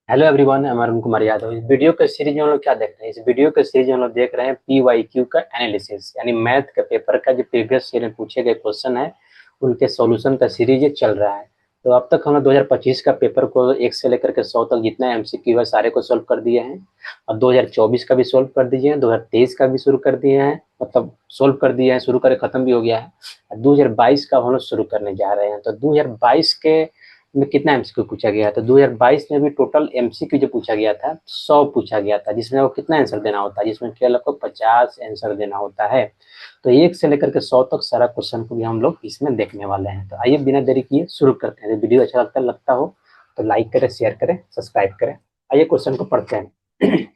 Hello everyone, मैं अरुण कुमार यादव। इस video के सीरीज में हम लोग क्या देख रहे हैं? इस वीडियो के सीरीज में हम लोग देख रहे हैं PYQ का एनालिसिस, यानी मैथ के पेपर का जो प्रीवियस ईयर में पूछे गए क्वेश्चन है उनके सॉल्यूशन का सीरीज ये चल रहा है। तो अब तक हम लोग 2025 का पेपर को 1 से लेकर के 100 तक जितना MCQ है सारे को सोल्व कर दिए हैं, और 2024 का भी सोल्व कर दिए हैं, 2023 का भी शुरू कर दिए हैं, मतलब सोल्व कर दिए हैं, शुरू करके खत्म भी हो गया है। 2022 का हम लोग शुरू करने जा रहे हैं। तो 2022 के में कितना एमसीक्यू पूछा गया था? 2022 में भी टोटल एमसीक्यू जो पूछा गया था 100 पूछा गया था, जिसमें वो कितना आंसर देना होता है, जिसमें केवल आपको 50 आंसर देना होता है। तो 1 से लेकर के 100 तक सारा क्वेश्चन को भी हम लोग इसमें देखने वाले हैं। तो आइए बिना देरी किए शुरू करते हैं। वीडियो अच्छा लगता हो तो लाइक करें, शेयर करें, सब्सक्राइब करें। आइए क्वेश्चन को पढ़ते हैं।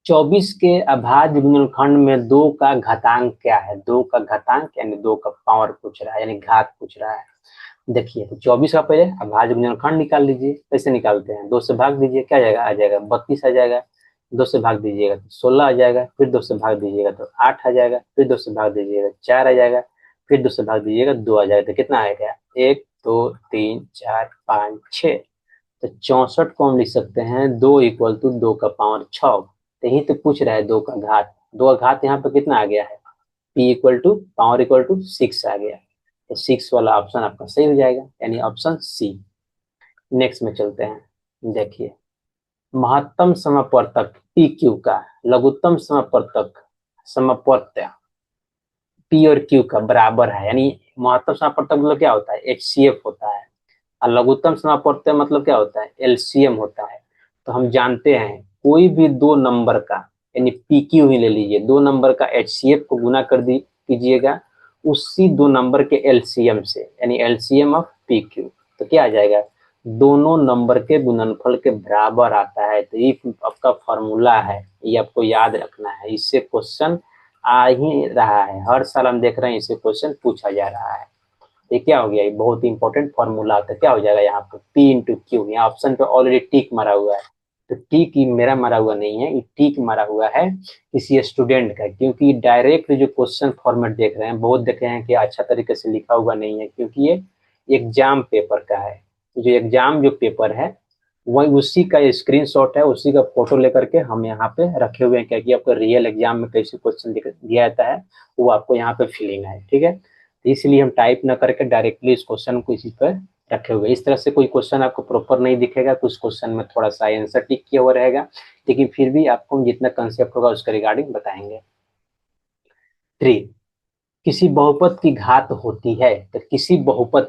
24 के अभाज्य गुणनखंड में 2 का घातांक क्या है? 2 का घातांक यानी 2 का पावर पूछ रहा है, यानी घात पूछ रहा है। देखिए, तो 24 का पहले अभाज्य गुणनखंड निकाल लीजिए। कैसे निकालते हैं? 2 से भाग दीजिए, क्या जाएगा? आ जाएगा 32 आ जाएगा। 2 से भाग दीजिएगा तो 16 आ जाएगा, फिर 2 से भाग दीजिएगा तो 8 आ जाएगा, फिर 2 से भाग दीजिएगा 4 आ जाएगा, फिर 2 से भाग दीजिएगा 2 आ जाएगा। तो कितना आएगा? 1 2 3 4 5 6। तो 64 को हम लिख सकते हैं 2 इक्वल टू 2 का पावर 6। तो यही तो पूछ रहा है 2 का घात। 2 का घात यहाँ पे कितना आ गया है? P equal to power equal to 6 आ गया। तो 6 वाला ऑप्शन आपका सही हो जाएगा, यानी ऑप्शन सी। नेक्स्ट में चलते हैं। देखिए, महत्तम समवर्तक PQ का लघुत्तम समवर्त्य P और Q का बराबर है, यानी महत्तम समवर्तक मतलब क्या होता है? HCF होता है। और लघुत्तम समवर्त्य मतलब क्या होता है? LCM होता है। तो हम जानते हैं कोई भी दो नंबर का, यानी PQ ही ले लीजिए, दो नंबर का HCF को गुना कर दी कीजिएगा उसी दो नंबर के LCM से, यानी LCM ऑफ PQ। तो क्या आ जाएगा? दोनों नंबर के गुणनफल के बराबर आता है। तो ये आपका फॉर्मूला है, ये आपको याद रखना है। इससे क्वेश्चन आ ही रहा है, हर साल हम देख रहे हैं इससे क्वेश्चन पूछा जा रहा है। ये क्या हो गया? ये बहुत ही इंपॉर्टेंट फॉर्मूला होता है। क्या हो जाएगा यहाँ पे? P into Q. यहाँ ऑप्शन पे ऑलरेडी टिक मारा हुआ है, तो टिक मेरा मारा हुआ नहीं है, ये टिक मारा हुआ है किसी स्टूडेंट का, क्योंकि डायरेक्ट जो क्वेश्चन फॉर्मेट देख रहे हैं, बहुत देख रहे हैं कि अच्छा तरीके से लिखा हुआ नहीं है, क्योंकि ये एग्जाम पेपर का है। जो एग्जाम जो पेपर है वही उसी का स्क्रीनशॉट है, उसी का फोटो लेकर के हम यहाँ पे रखे हुए हैं, क्या कि आपको रियल एग्जाम में कैसे क्वेश्चन दिया जाता है वो आपको यहाँ पे फीलिंग है। ठीक है, तो इसलिए हम टाइप ना करके डायरेक्टली इस क्वेश्चन को इसी पर रखे हुए। इस तरह से कोई क्वेश्चन आपको प्रॉपर नहीं दिखेगा, कुछ क्वेश्चन में थोड़ा सा आंसर टिक किया हुआ रहेगा, लेकिन फिर भी आपको जितना कंसेप्ट होगा उसके रिगार्डिंग बताएंगे। 3, किसी बहुपद की घात होती है। तो किसी बहुपद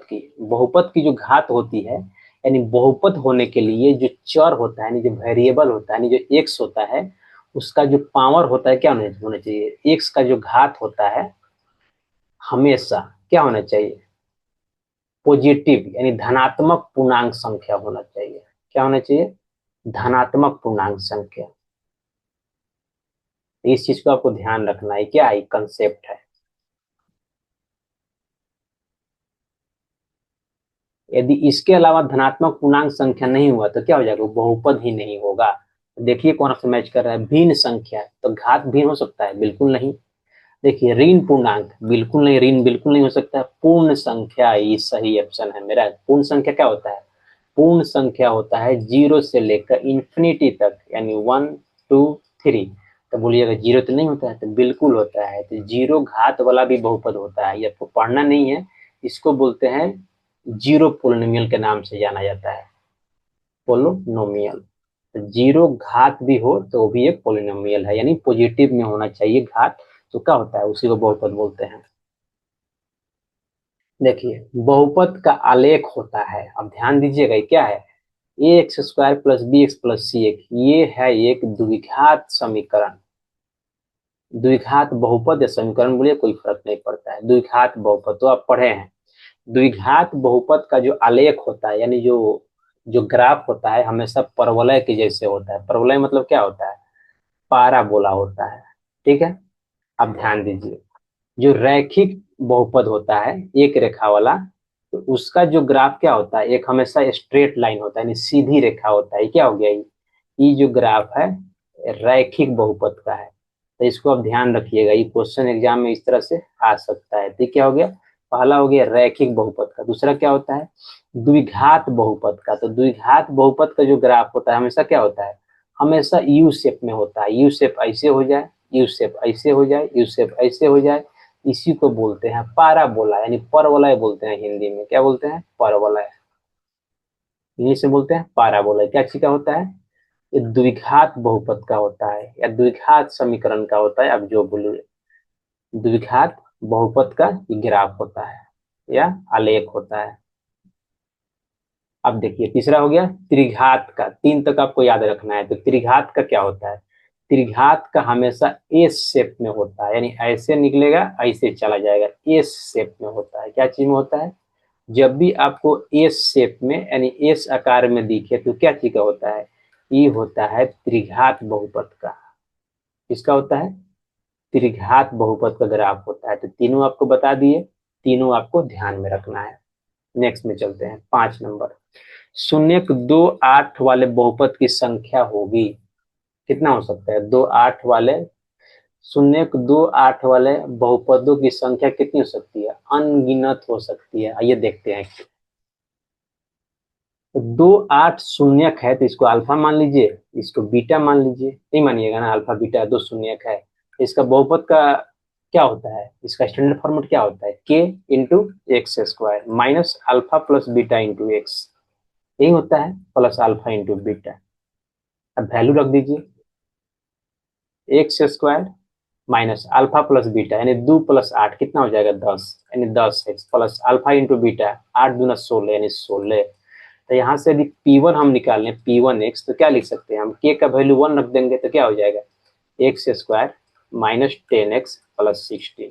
की जो घात होती है, यानी बहुपद होने के लिए जो चर होता है, यानी जो वेरिएबल होता है, यानी जो एक्स होता है, उसका जो पावर होता है क्या होना चाहिए? एक्स का जो घात होता है हमेशा क्या होना चाहिए? पॉजिटिव, यानी धनात्मक पूर्णांक संख्या होना चाहिए। क्या होना चाहिए? धनात्मक पूर्णांक संख्या। इस चीज को आपको ध्यान रखना है, क्या एक कंसेप्ट है। यदि इसके अलावा धनात्मक पूर्णांक संख्या नहीं हुआ तो क्या हो जाएगा? बहुपद ही नहीं होगा। देखिए कौन सा मैच कर रहा है? भिन्न संख्या, तो घात भिन्न हो सकता है? बिल्कुल नहीं। देखिए ऋण पूर्णांक, बिल्कुल नहीं, ऋण बिल्कुल नहीं हो सकता। पूर्ण संख्या, ये सही ऑप्शन है मेरा। पूर्ण संख्या क्या होता है? पूर्ण संख्या होता है 0 से लेकर इंफिनिटी तक, यानी 1 2 3। तो बोलिएगा 0 तो नहीं होता है? तो बिल्कुल होता है। तो 0 घात वाला भी बहुपद होता है, ये आपको पढ़ना नहीं है। इसको बोलते हैं जीरो पोलिनोमियल के नाम से जाना जाता है, पोलिनोमियल। तो 0 घात भी हो तो वो भी एक पोलिनोमियल है, यानी पॉजिटिव में होना चाहिए घात। तो क्या होता है? उसी को बहुपद बोलते हैं। देखिए, बहुपद का आलेख होता है, अब ध्यान दीजिएगा, ये क्या है? A x square plus b x plus c एक, ये है एक द्विघात समीकरण। द्विघात बहुपद या समीकरण बोलिए, कोई फर्क नहीं पड़ता है। द्विघात बहुपद तो आप पढ़े हैं। द्विघात बहुपद का जो आलेख होता है, यानी जो जो ग्राफ होता है, हमेशा परवलय के जैसे होता है। परवलय मतलब क्या होता है? पाराबोला होता है। ठीक है, अब ध्यान दीजिए, जो रैखिक बहुपद होता है एक रेखा वाला, तो उसका जो ग्राफ क्या होता है? एक हमेशा स्ट्रेट लाइन होता है, यानी सीधी रेखा होता है। क्या हो गया ये जो ग्राफ है रैखिक बहुपद का है। तो इसको आप ध्यान रखिएगा, ये क्वेश्चन एग्जाम में इस तरह से आ सकता है। तो क्या हो गया? पहला हो गया रैखिक बहुपद का, दूसरा क्या होता है द्विघात बहुपद का। तो द्विघात बहुपद का जो ग्राफ होता है हमेशा क्या होता है, हमेशा यू शेप में होता है। यू शेप ऐसे हो जाए, यू शेप ऐसे हो जाए, यू शेप ऐसे हो जाए, इसी को बोलते हैं पाराबोला, यानी परवलय बोलते हैं हिंदी में। क्या बोलते हैं, परवलय। इंग्लिश में बोलते हैं पाराबोला। क्या चीज का होता है, ये द्विघात बहुपद का होता है या द्विघात समीकरण का होता है, अब जो बोलिए। द्विघात बहुपद का ग्राफ होता है या आलेख होता है। अब देखिए तीसरा हो गया त्रिघात का, तीन तक आपको याद रखना है। तो त्रिघात का क्या होता है, त्रिघात का हमेशा एस शेप में होता है, यानी ऐसे निकलेगा ऐसे चला जाएगा, एस शेप में होता है। क्या चीज में होता है, जब भी आपको एस शेप में यानी एस आकार में दिखे तो क्या चीज का होता है, ये होता है त्रिघात बहुपद का। किसका होता है, त्रिघात बहुपद का ग्राफ होता है। तो तीनों आपको बता दिए, तीनों आपको ध्यान में रखना है। नेक्स्ट में चलते हैं 5 नंबर। 0.28 वाले बहुपद की संख्या होगी, कितना हो सकता है, 28 वाले, 0.28 वाले बहुपदों की संख्या कितनी हो सकती है, अनगिनत हो सकती है। आइए देखते हैं। तो 28 शून्यक है तो इसको अल्फा मान लीजिए, इसको बीटा मान लीजिए, नहीं मानिएगा ना, अल्फा बीटा दो शून्यक है। इसका बहुपद का क्या होता है, इसका स्टैंडर्ड फॉर्मेट क्या होता है, के into x square minus alpha plus beta into x, यही होता है, प्लस अल्फा इंटू बीटा। अब वैल्यू रख दीजिए, x square minus alpha plus beta यानी 2 + 8 कितना हो जाएगा 10, यानी 10x plus alpha into beta 8 × 2 = 16 यानी 16। तो यहाँ से यदि P1 हम निकाल लें P1x तो क्या लिख सकते हैं हम, k का वैल्यू 1 रख देंगे तो क्या हो जाएगा x square minus 10x plus 16।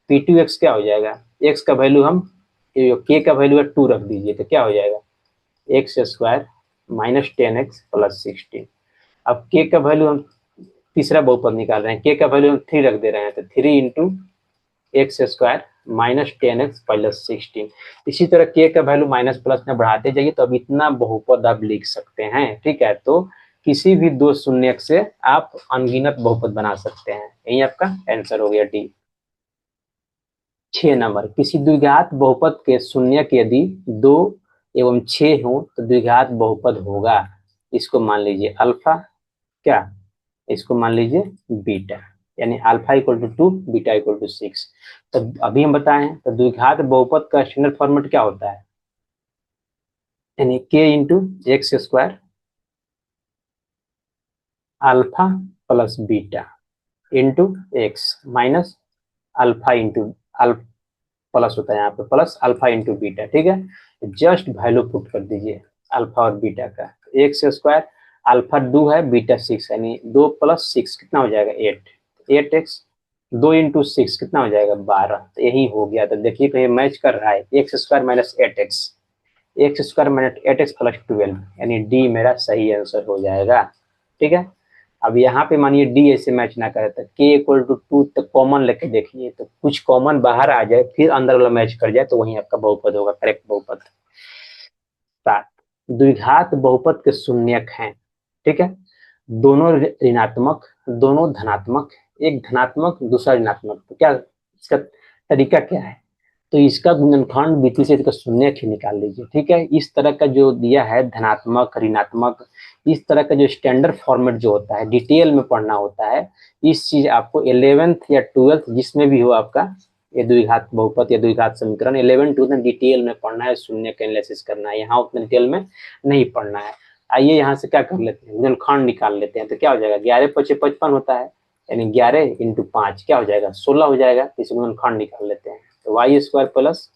P2x क्या हो जाएगा, x का वैल्यू हम, k का वैल्यू है 2 रख दीजिए तो क्या हो जाएगा x square minus 10x plus 16। अब k का वैल्यू हम तीसरा बहुपद निकाल रहे हैं, के का वैल्यू हम 3 रख दे रहे हैं तो 3 into x square minus 10x plus 16। इसी तरह के का वैल्यू माइनस प्लस में बढ़ाते जाइए तो अब इतना बहुपद आप लिख सकते हैं। ठीक है, तो किसी भी दो शून्यक से आप अनगिनत बहुपद बना सकते हैं। यही आपका आंसर हो गया डी। 6 नंबर, किसी द्विघात बहुपद के शून्यक यदि 2 एवं 6 हो तो द्विघात बहुपद होगा। इसको मान लीजिए अल्फा, क्या, इसको मान लीजिए बीटा, यानी alpha equal to 2 beta equal to 6। तो अभी हम बताएं तो द्विघात बहुपद का स्टैंडर्ड फॉर्मेट क्या होता है, यानी के into x square alpha plus beta into x minus alpha into alpha, plus होता है यहाँ पे प्लस अल्फा इंटू बीटा। ठीक है, जस्ट वैल्यू पुट कर दीजिए अल्फा और बीटा का। एक्स स्क्वायर अल्फा 2 है बीटा 6 यानी 2 + 6 कितना हो जाएगा 8, 8x 2 इंटू 6 कितना हो जाएगा 12। तो यही हो गया। तो देखिए तो ये मैच कर रहा है, x square minus 8x, x square minus 8x plus 12 यानी डी मेरा सही आंसर हो जाएगा। ठीक है, अब यहाँ पे मानिए डी ऐसे मैच ना करे तो के इक्वल टू 2 तक कॉमन लेके देखिए, तो कुछ कॉमन बाहर आ जाए फिर अंदर वाला मैच कर जाए तो वही आपका बहुपद होगा, करेक्ट बहुपद। 7, द्विघात बहुपद के शून्यक हैं। ठीक है, दोनों ऋणात्मक, दोनों धनात्मक, एक धनात्मक दूसरा ऋणात्मक। तो क्या इसका तरीका क्या है, तो इसका गुणनखंड बीती से इसका शून्यक ही निकाल लीजिए। ठीक है, इस तरह का जो दिया है धनात्मक ऋणात्मक, इस तरह का जो स्टैंडर्ड फॉर्मेट जो होता है डिटेल में पढ़ना होता है। इस चीज आपको 11th या 12th जिसमें भी हो आपका ये द्विघात बहुपद या द्विघात समीकरण 11 12 डिटेल में पढ़ना है, शून्य का एनालिसिस करना है, यहाँ उतना डिटेल में नहीं पढ़ना है। आइए यहाँ से क्या कर लेते हैं, गुणनखंड निकाल लेते हैं। तो क्या हो जाएगा 11 × 5 = 55 होता है, यानी 11 × 5 क्या हो जाएगा 16 हो जाएगा। इसे गुणनखंड निकाल लेते हैं तो y square plus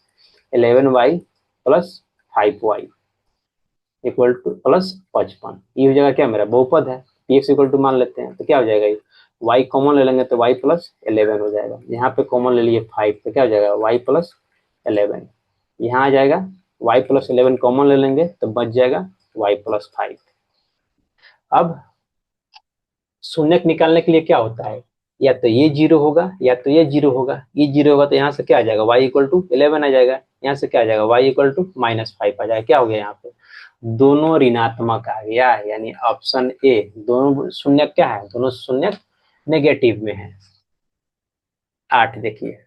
11y plus 5y equal to plus 55, ये हो जाएगा क्या मेरा बहुपद है। पी एक्स इक्वल टू मान लेते हैं तो क्या हो जाएगा ये y कॉमन ले लेंगे तो y प्लस 11 हो जाएगा। यहाँ पे कॉमन ले लिए 5 तो क्या हो जाएगा y प्लस 11, यहाँ आ जाएगा y प्लस 11 कॉमन ले लेंगे तो बच जाएगा y प्लस 5। अब शून्यक निकालने के लिए क्या होता है, या तो ये 0 होगा या तो ये 0 होगा। ये 0 होगा तो यहाँ से क्या आ जाएगा y इक्वल टू 11 आ जाएगा, यहाँ से क्या आ जाएगा y इक्वल टू -5 आ जाएगा। क्या हो गया यहाँ पे दोनों ऋणात्मक आ गया, यानी ऑप्शन ए, दोनों शून्यक क्या है, दोनों शून्यक नेगेटिव में है। 8 देखिए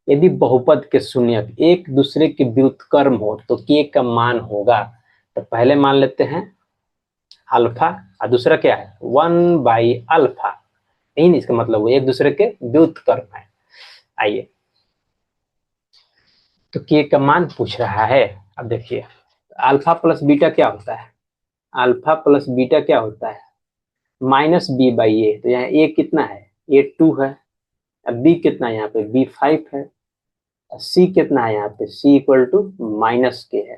यदि बहुपद के शून्यक एक दूसरे के व्युत्क्रम हो तो के का मान होगा। तो पहले मान लेते हैं अल्फा और दूसरा क्या है 1/अल्फा। यही नहीं इसका मतलब वो एक दूसरे के व्युत्क्रम है। आइए, तो के का मान पूछ रहा है। अब देखिए अल्फा प्लस बीटा क्या होता है, अल्फा प्लस बीटा क्या होता है -b/a। तो यहाँ a कितना है, a 2 है। अब b कितना है यहाँ पे, b 5 है। c कितना है यहाँ पे, c इक्वल टू -k है।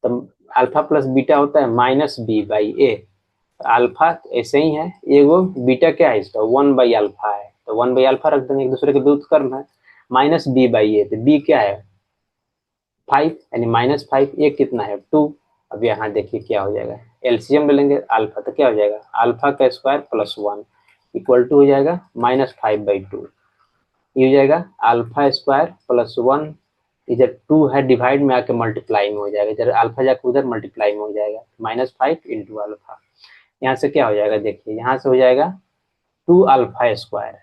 तो अल्फा प्लस बीटा होता है -b/a। अल्फा ऐसे ही है, एगो बीटा क्या है इसका 1/अल्फा है, तो 1/अल्फा रख देंगे, एक दूसरे के व्युत्क्रम है। -b/a, तो b क्या है 5, यानी -5, a कितना है 2। अब यहाँ देखिए क्या हो जाएगा, एलसीएम ले लेंगे अल्फा, तो क्या हो जाएगा अल्फा का स्क्वायर प्लस 1 इक्वल टू हो जाएगा -5/2। ये हो जाएगा अल्फा स्क्वायर प्लस 1, इधर 2 है डिवाइड में आके मल्टीप्लाई में हो जाएगा, इधर अल्फा जाकर उधर मल्टीप्लाई में हो जाएगा -5 इंटू अल्फा। यहाँ से क्या हो जाएगा, देखिए यहाँ से हो जाएगा 2 अल्फा स्क्वायर,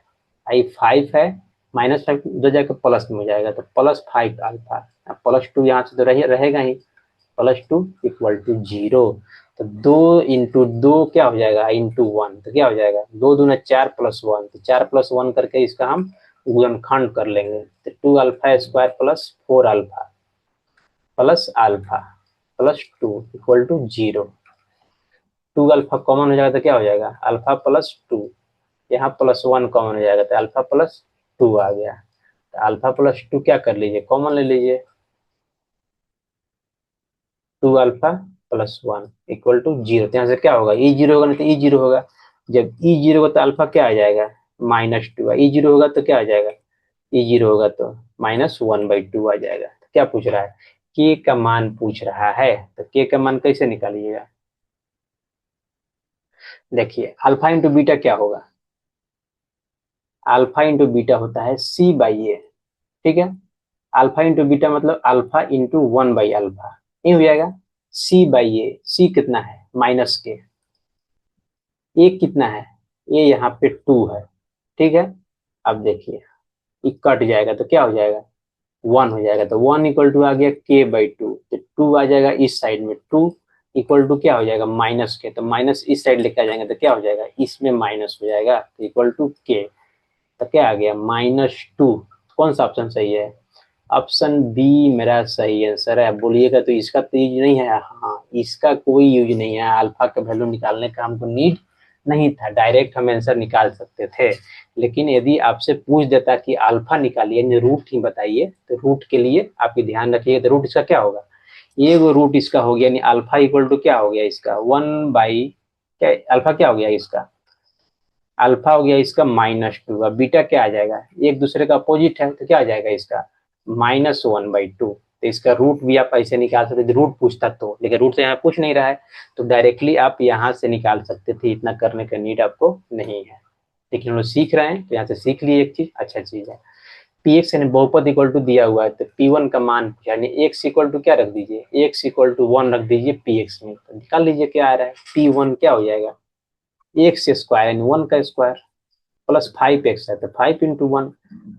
आई 5 है, -5 उधर जाकर प्लस में हो जाएगा, तो +5 अल्फा। +2 यहाँ से तो रहेगा ही, +2 इक्वल टू 0। तो 2 इंटू 2 क्या हो जाएगा इंटू 1, तो क्या हो जाएगा 2 दूना 4 + 1, तो 4 + 1 करके इसका हम गुणनखंड कर लेंगे। तो 2 alpha square plus 4 alpha plus alpha plus 2 equal to 0। 2 alpha common हो जाएगा तो क्या हो जाएगा अल्फा प्लस 2, यहाँ +1 कॉमन हो जाएगा तो अल्फा प्लस 2 आ गया। तो अल्फा प्लस 2 क्या कर लीजिए कॉमन ले लीजिए, 2 अल्फा प्लस 1 इक्वल टू 0। तो यहाँ से क्या होगा ई 0 होगा, नहीं तो ई 0 होगा। जब ई 0 होगा तो अल्फा क्या आ जाएगा -2, ई 0 होगा तो क्या आ जाएगा, ई 0 होगा तो -1/2 आ जाएगा। तो क्या पूछ रहा है, के का मान पूछ रहा है, तो के का मान कैसे निकालिएगा। देखिए अल्फा इंटू बीटा क्या होगा, अल्फा इंटू बीटा होता है c/a। ठीक है, अल्फा इंटू बीटा मतलब अल्फा इंटू 1/अल्फा, ये हो जाएगा c/a। c कितना है -k, a कितना है, a यहाँ पे 2 है। ठीक है, अब देखिए ये कट जाएगा तो क्या हो जाएगा 1 हो जाएगा, तो 1 इक्वल टू आ गया k/2, तो 2 आ जाएगा इस साइड में, 2 इक्वल टू क्या हो जाएगा -k, तो माइनस इस साइड लेके आ जाएंगे तो क्या हो जाएगा इसमें माइनस हो जाएगा, तो इक्वल टू k। तो क्या आ गया -2। कौन सा ऑप्शन सही है, ऑप्शन बी मेरा सही आंसर है। बोलिएगा तो इसका तो यूज नहीं है, हाँ इसका कोई यूज नहीं है, अल्फा का वैल्यू निकालने का हमको नीड नहीं था, डायरेक्ट हम आंसर निकाल सकते थे। लेकिन यदि आपसे पूछ देता कि अल्फा निकालिए रूट ही बताइए, तो रूट के लिए आप ध्यान रखिए, तो रूट इसका क्या होगा, ये वो रूट इसका हो गया, यानी अल्फा इक्वल टू क्या हो गया इसका 1 क्या, अल्फा क्या हो गया इसका, अल्फा हो गया इसका -2। अब बीटा क्या आ जाएगा, एक दूसरे का अपोजिट है तो क्या आ जाएगा इसका -1/2। तो इसका रूट भी आप ऐसे निकाल सकते थे, रूट पूछता तो, लेकिन रूट से यहाँ पूछ नहीं रहा है, तो डायरेक्टली आप यहाँ से निकाल सकते थे, इतना करने का नीड आपको नहीं है। लेकिन हम लोग सीख रहे हैं तो यहाँ से सीख लिए एक चीज, अच्छा चीज है। px यानी बहुपद इक्वल टू दिया हुआ है, तो p1 का मान यानी x इक्वल टू क्या रख दीजिए, x इक्वल टू 1 रख दीजिए px में, तो निकाल लीजिए क्या आ रहा है, p1 क्या हो जाएगा एक्स स्क्वायर यानी 1 का स्क्वायर प्लस 5x है, तो 5 इंटू 1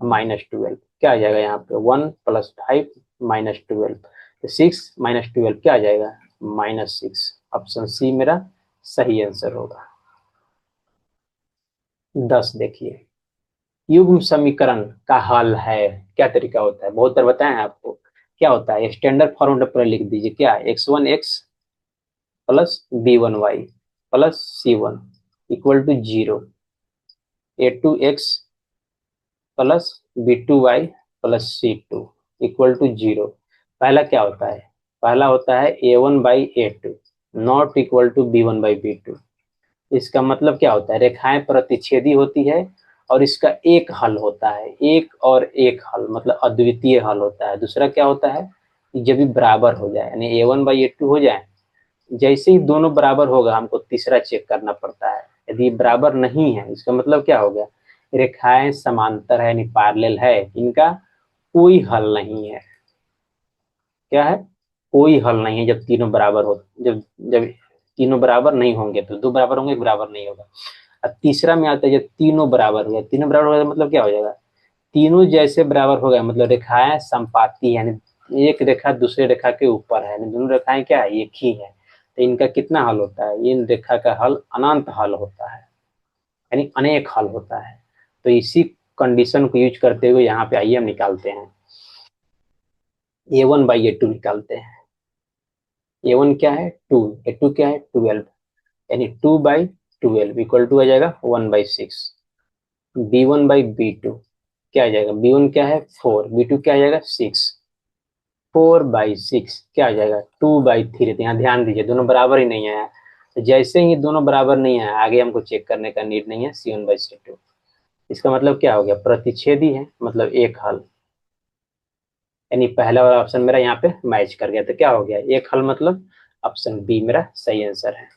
-12 क्या आ जाएगा यहाँ पे 1 + 5 -12, तो 6 -12 क्या आ जाएगा -6। ऑप्शन सी मेरा सही आंसर होगा। 10 देखिए युग्म समीकरण का हल है, क्या तरीका होता है, बहुत बार बताएं आपको क्या होता है, स्टैंडर्ड फॉर्मूला पर लिख दीजिए, क्या x1x plus b1y plus c1 equal to 0, a2x plus b2y plus c2 equal to 0। पहला क्या होता है, पहला होता है a1/a2 not equal to b1/b2। इसका मतलब क्या होता है, रेखाएं प्रतिच्छेदी होती है और इसका एक हल होता है, एक और एक हल मतलब अद्वितीय हल होता है। दूसरा क्या होता है, जब भी बराबर हो जाए यानी a1/a2 हो जाए, जैसे ही दोनों बराबर होगा हमको तीसरा चेक करना पड़ता है। यदि बराबर नहीं है इसका मतलब क्या हो गया, रेखाएं समांतर है यानी पैरेलल है, इनका कोई हल नहीं है। क्या है, कोई हल नहीं है जब तीनों बराबर हो, जब जब तीनों बराबर नहीं होंगे, तो दो बराबर होंगे एक बराबर नहीं होगा। अब तीसरा में आता है जब तीनों बराबर हो गया, तीनों बराबर हो गया मतलब क्या हो जाएगा, तीनों जैसे बराबर हो गए, मतलब रेखाएं संपाती है, यानी एक रेखा दूसरे रेखा के ऊपर है, यानी दोनों रेखाएं क्या है, एक ही है। तो इनका कितना हल होता है, इन रेखा का हल अनंत हल होता है, यानी अनेक हल होता है। तो इसी कंडीशन को यूज करते हुए यहाँ पे आइए हम निकालते हैं, A1/A2 निकालते हैं। A1 क्या है 2, A2 क्या है 12, यानी 2/12 इक्वल टू आ जाएगा 1/6। B1/B2 क्या आ जाएगा, B1 क्या है 4, B2 क्या आ जाएगा 6, 4/6 क्या आ जाएगा 2/3। तो यहाँ ध्यान दीजिए दोनों बराबर ही नहीं आया, तो जैसे ही दोनों बराबर नहीं आया आगे हमको चेक करने का नीड नहीं है, C1/C2। इसका मतलब क्या हो गया, प्रतिच्छेदी है, मतलब एक हल, यानी पहला वाला ऑप्शन मेरा यहाँ पे मैच कर गया। तो क्या हो गया, एक हल, मतलब ऑप्शन बी मेरा सही आंसर है।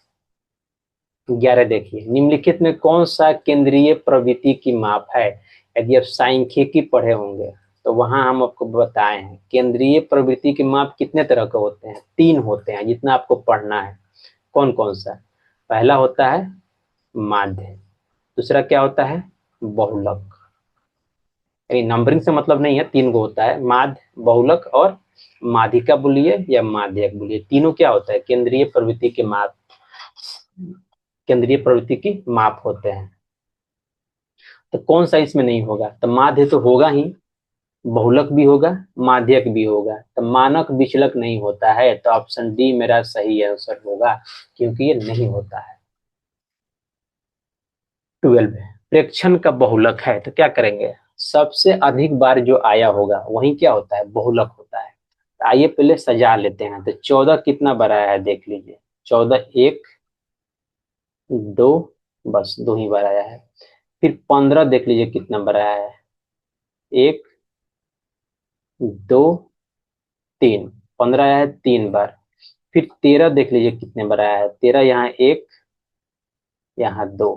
11 देखिए, निम्नलिखित में कौन सा केंद्रीय प्रवृत्ति की माप है। यदि आप सांख्यिकी पढ़े होंगे तो वहां हम आपको बताए हैं केंद्रीय प्रवृत्ति के माप कितने तरह के होते हैं, 3 होते हैं, जितना आपको पढ़ना है। कौन कौन सा, पहला होता है माध्य, दूसरा क्या होता है बहुलक, यानी नंबरिंग से मतलब नहीं है, 3 गो होता है, माध्य बहुलक और माध्यिका बोलिए या माध्यक बोलिए, तीनों क्या होता है केंद्रीय प्रवृत्ति के माप, केंद्रीय प्रवृत्ति की माप होते हैं। तो कौन सा इसमें नहीं होगा, तो माध्य तो होगा ही, बहुलक भी होगा, माध्यक भी होगा, तो मानक विचलक नहीं होता है, तो ऑप्शन डी मेरा सही आंसर होगा, क्योंकि ये नहीं होता है। 12 प्रेक्षण का बहुलक है, तो क्या करेंगे, सबसे अधिक बार जो आया होगा वही क्या होता है, बहुलक होता है। तो आइए पहले सजा लेते हैं, तो 14 कितना बार आया है देख लीजिए, 14 एक दो, बस 2 ही बार आया है। फिर 15 देख लीजिए कितना बार आया है, एक दो तीन, 15 आया है 3 बार। फिर 13 देख लीजिए कितने बार आया है, 13 यहाँ एक, यहाँ दो।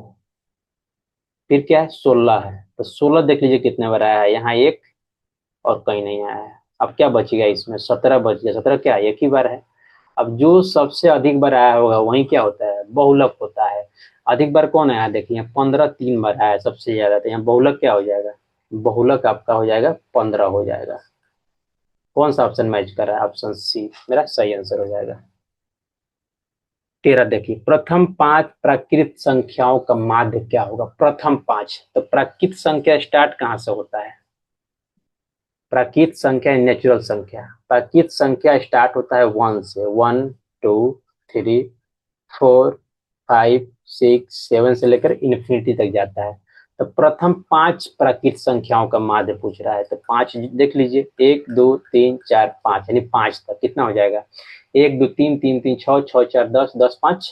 फिर क्या है 16 है, तो 16 देख लीजिए कितने बार आया है, यहाँ एक और कहीं नहीं आया है। अब क्या बच गया इसमें, 17 बच गया, 17 क्या एक ही बार है। अब जो सबसे अधिक बार आया होगा वही क्या होता है, बहुलक होता है। अधिक बार कौन आया देखिए, 15 3 बार आया है सबसे ज्यादा, तो यहाँ बहुलक क्या हो जाएगा, बहुलक आपका हो जाएगा 15 हो जाएगा। कौन सा ऑप्शन मैच कर रहा है, ऑप्शन सी मेरा सही आंसर हो जाएगा। 13 देखिए, प्रथम 5 प्राकृत संख्याओं का माध्य क्या होगा, प्रथम 5, तो प्राकृत संख्या स्टार्ट कहाँ से होता है, प्राकृत संख्या नेचुरल संख्या, प्राकृत संख्या स्टार्ट होता है 1 से, 1 2 3 4 5 6 7 से लेकर इन्फिनिटी तक जाता है। तो प्रथम 5 प्राकृत संख्याओं का माध्य पूछ रहा है, तो 5 देख लीजिए, 1 2 3 4 5, यानी 5 तक कितना हो जाएगा, 1 2 3 3 3 6 6 4 10 10 5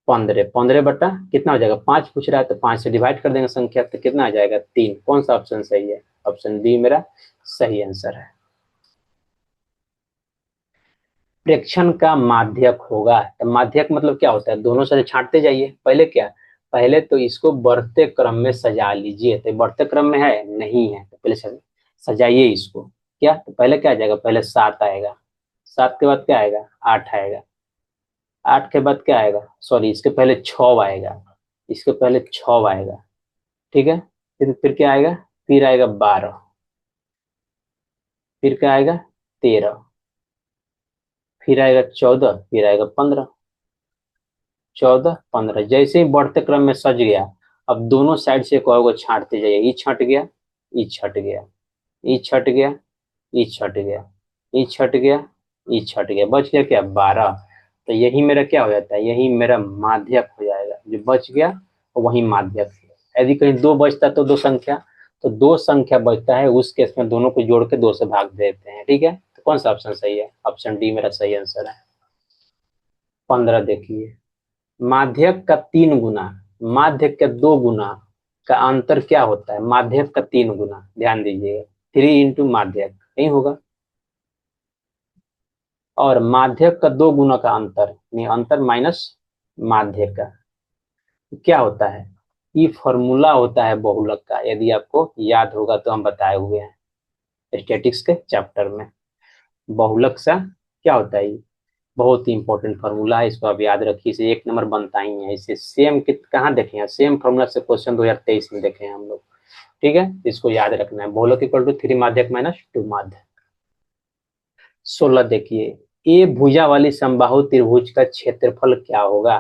15, 15 बटा कितना हो जाएगा, 5 पूछ रहा है, तो 5 से डिवाइड कर देंगे संख्या, तो कितना आ जाएगा 3। कौन सा ऑप्शन सही है, ऑप्शन बी मेरा सही आंसर है। प्रेक्षण का माध्यक होगा, तो माध्यक मतलब क्या होता है, दोनों से छांटते जाइए, पहले क्या, पहले तो इसको बढ़ते क्रम में सजा लीजिए, तो बढ़ते क्रम में है नहीं है, तो पहले सजाइए इसको। क्या, तो पहले क्या आ जाएगा, पहले 7 आएगा, 7 के बाद क्या आएगा 8 आएगा, 8 के बाद क्या आएगा, सॉरी इसके पहले 6 आएगा, इसके पहले 6 आएगा, ठीक है। फिर क्या आएगा, फिर आएगा 12, फिर क्या आएगा 13, फिर आएगा 14, फिर आएगा 15, 14 15, जैसे ही बढ़ते क्रम में सज गया, अब दोनों साइड से को छांटते जाइए, ई छट गया, ई छट गया, ई छट गया, ई छट गया, ई छट गया, ई छट गया, बच गया क्या 12। तो यही मेरा क्या हो जाता है, यही मेरा माध्यक हो जाएगा, जो बच गया तो वही माध्यक है। यदि कहीं 2 बचता तो 2 संख्या, तो 2 संख्या बचता है, उस केस में दोनों को जोड़ के 2 से भाग देते हैं, ठीक है। तो कौन सा ऑप्शन सही है, ऑप्शन डी मेरा सही आंसर है। 15 देखिए, माध्यक का 3 गुना, माध्यक का 2 गुना का अंतर क्या होता है, माध्यक का 3 गुना, ध्यान दीजिएगा, 3 इंटू माध्यक नहीं होगा, और माध्यक का 2 गुना का अंतर, नहीं अंतर माइनस माध्यक का, तो क्या होता है, ये फॉर्मूला होता है बहुलक का, यदि आपको याद होगा तो हम बताए हुए हैं स्टैटिक्स के चैप्टर में। बहुलक सा क्या होता है, बहुत ही इंपॉर्टेंट फार्मूला है, इसको आप याद रखिए, इसे 1 नंबर बनता ही है, इसे सेम कहाँ देखे हैं, सेम फार्मूला से क्वेश्चन 2023 में देखे हैं हम लोग, ठीक है, इसको याद रखना है। भूलक इक्वल टू 3 माध्यक माइनस 2 माध्य। 16 देखिए, ए भुजा वाली समबाहु त्रिभुज का क्षेत्रफल क्या होगा।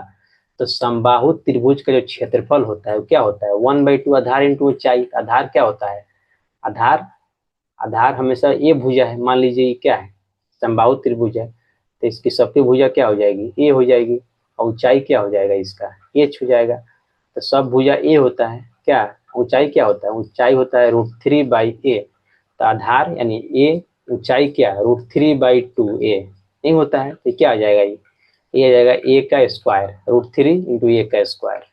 तो समबाहु त्रिभुज का जो क्षेत्रफल होता है वो क्या होता है, 1/2 आधार इंटू ऊंचाई। आधार क्या होता है, आधार आधार हमेशा ए भुजा है। मान लीजिए ये क्या है, समबाहु त्रिभुज है, तो इसकी सबकी भुजा क्या हो जाएगी, ए हो जाएगी। और ऊंचाई क्या हो जाएगा इसका, एच हो जाएगा। तो सब भुजा ए होता है, क्या ऊंचाई क्या होता है, ऊंचाई होता है √3/a। तो आधार यानी ए, ऊंचाई क्या, √3/2a नहीं होता है। तो क्या आ जाएगा, ये आ जाएगा ए का स्क्वायर, √3 इंटू ए का स्क्वायर